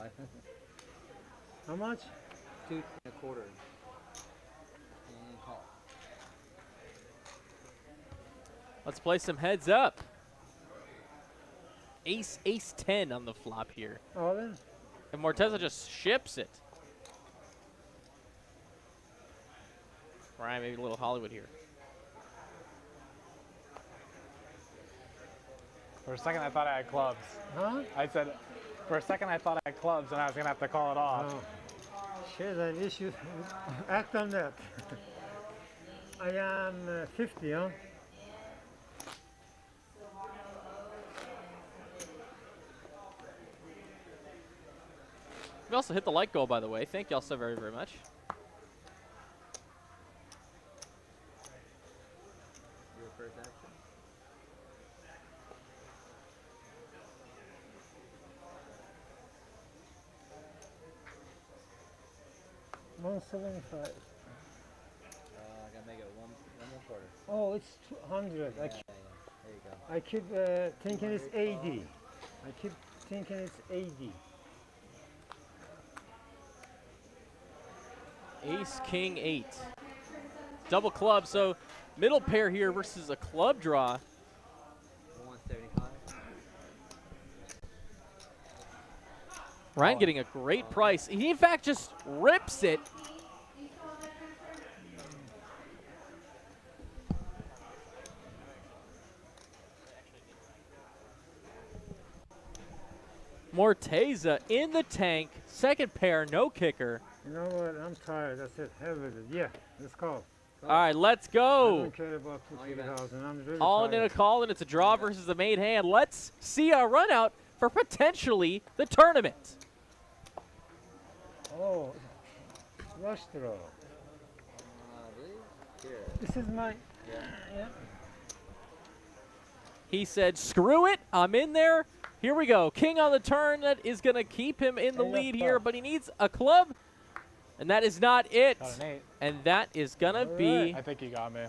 How much? 2 1/4. And call. Let's play some heads up. Ace, ace 10 on the flop here. All in. And Morteza just ships it. Ryan, maybe a little Hollywood here. For a second, I thought I had clubs. Huh? I said, for a second, I thought I had clubs, and I was going to have to call it off. Oh. Shit, I wish you act on that. I am 50, huh? We also hit the like goal, by the way. Thank you all so very, very much. Your first action. $175. I gotta make it one more 1/4. Oh, it's 200. Yeah, yeah. There you go. I keep thinking it's 80. I keep thinking it's 80. Ace, king, 8. Double club, so middle pair here versus a club draw. 175. Ryan getting a great price. He, in fact, just rips it. Morteza in the tank. Second pair, no kicker. You know what? I'm tired. I said, hell with it. Yeah, let's call. All right, let's I go. don't care about 50,000. I'm really All in tired. a call, and it's a draw versus the main hand. Let's see a run out for potentially the tournament. Oh, flush draw. Here. This is my. Yeah. He said, screw it, I'm in there. Here we go. King on the turn. That is going to keep him in the lead here, but he needs a club, and that is not it. Got an 8. And that is going to be I think you got me.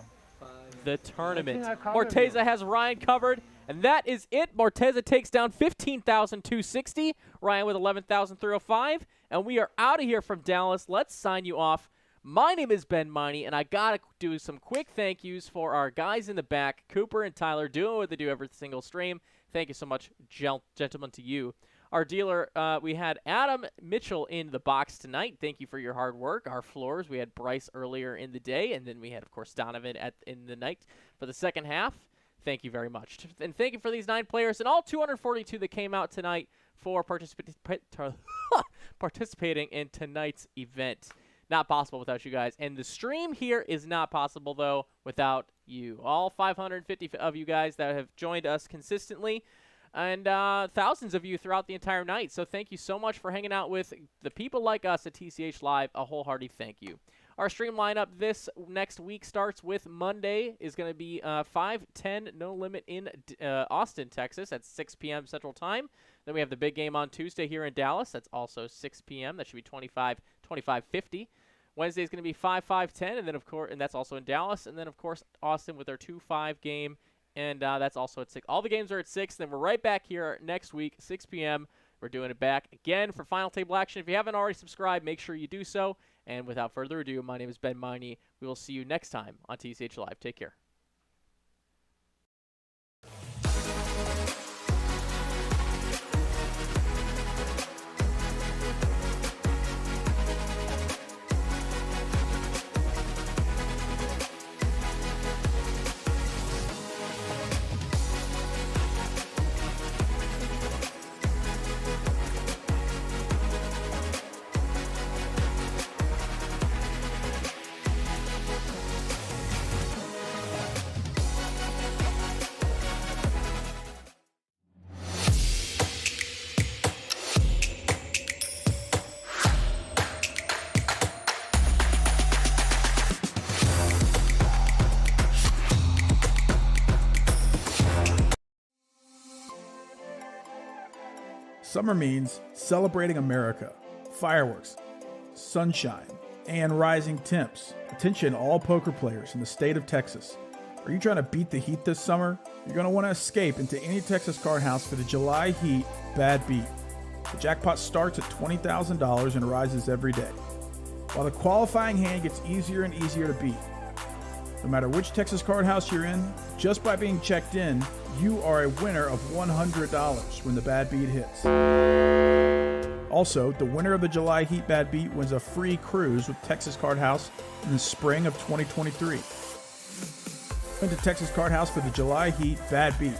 the tournament. I covered Morteza you. has Ryan covered, and that is it. Morteza takes down 15,260. Ryan with 11,305, and we are out of here from Dallas. Let's sign you off. My name is Ben Miney, and I got to do some quick thank yous for our guys in the back, Cooper and Tyler, doing what they do every single stream. Thank you so much, gentlemen, to you. Our dealer, we had Adam Mitchell in the box tonight. Thank you for your hard work. Our floors, we had Bryce earlier in the day, and then we had, of course, Donovan in the night for the second half. Thank you very much. And thank you for these 9 players and all 242 that came out tonight for participating in tonight's event. Not possible without you guys. And the stream here is not possible, though, without you. All 550 of you guys that have joined us consistently, and thousands of you throughout the entire night. So thank you so much for hanging out with the people like us at TCH Live. A wholehearted thank you. Our stream lineup this next week starts with Monday. Is going to be 5-10 No Limit in Austin, Texas at 6 p.m. Central Time. Then we have the big game on Tuesday here in Dallas. That's also 6 p.m. That should be 25:50. Wednesday is going to be 5-5-10, and then of course, and that's also in Dallas. And then of course Austin with our 2-5 game, and that's also at 6. All the games are at 6. Then we're right back here next week, 6 p.m. We're doing it back again for final table action. If you haven't already subscribed, make sure you do so. And without further ado, my name is Ben Miney. We will see you next time on TCH Live. Take care. Summer means celebrating America, fireworks, sunshine, and rising temps. Attention all poker players in the state of Texas. Are you trying to beat the heat this summer? You're going to want to escape into any Texas card house for the July Heat Bad Beat. The jackpot starts at $20,000 and rises every day, while the qualifying hand gets easier and easier to beat. No matter which Texas card house you're in, just by being checked in, you are a winner of $100 when the Bad Beat hits. Also, the winner of the July Heat Bad Beat wins a free cruise with Texas Card House in the spring of 2023. Went to Texas Card House for the July Heat Bad Beat.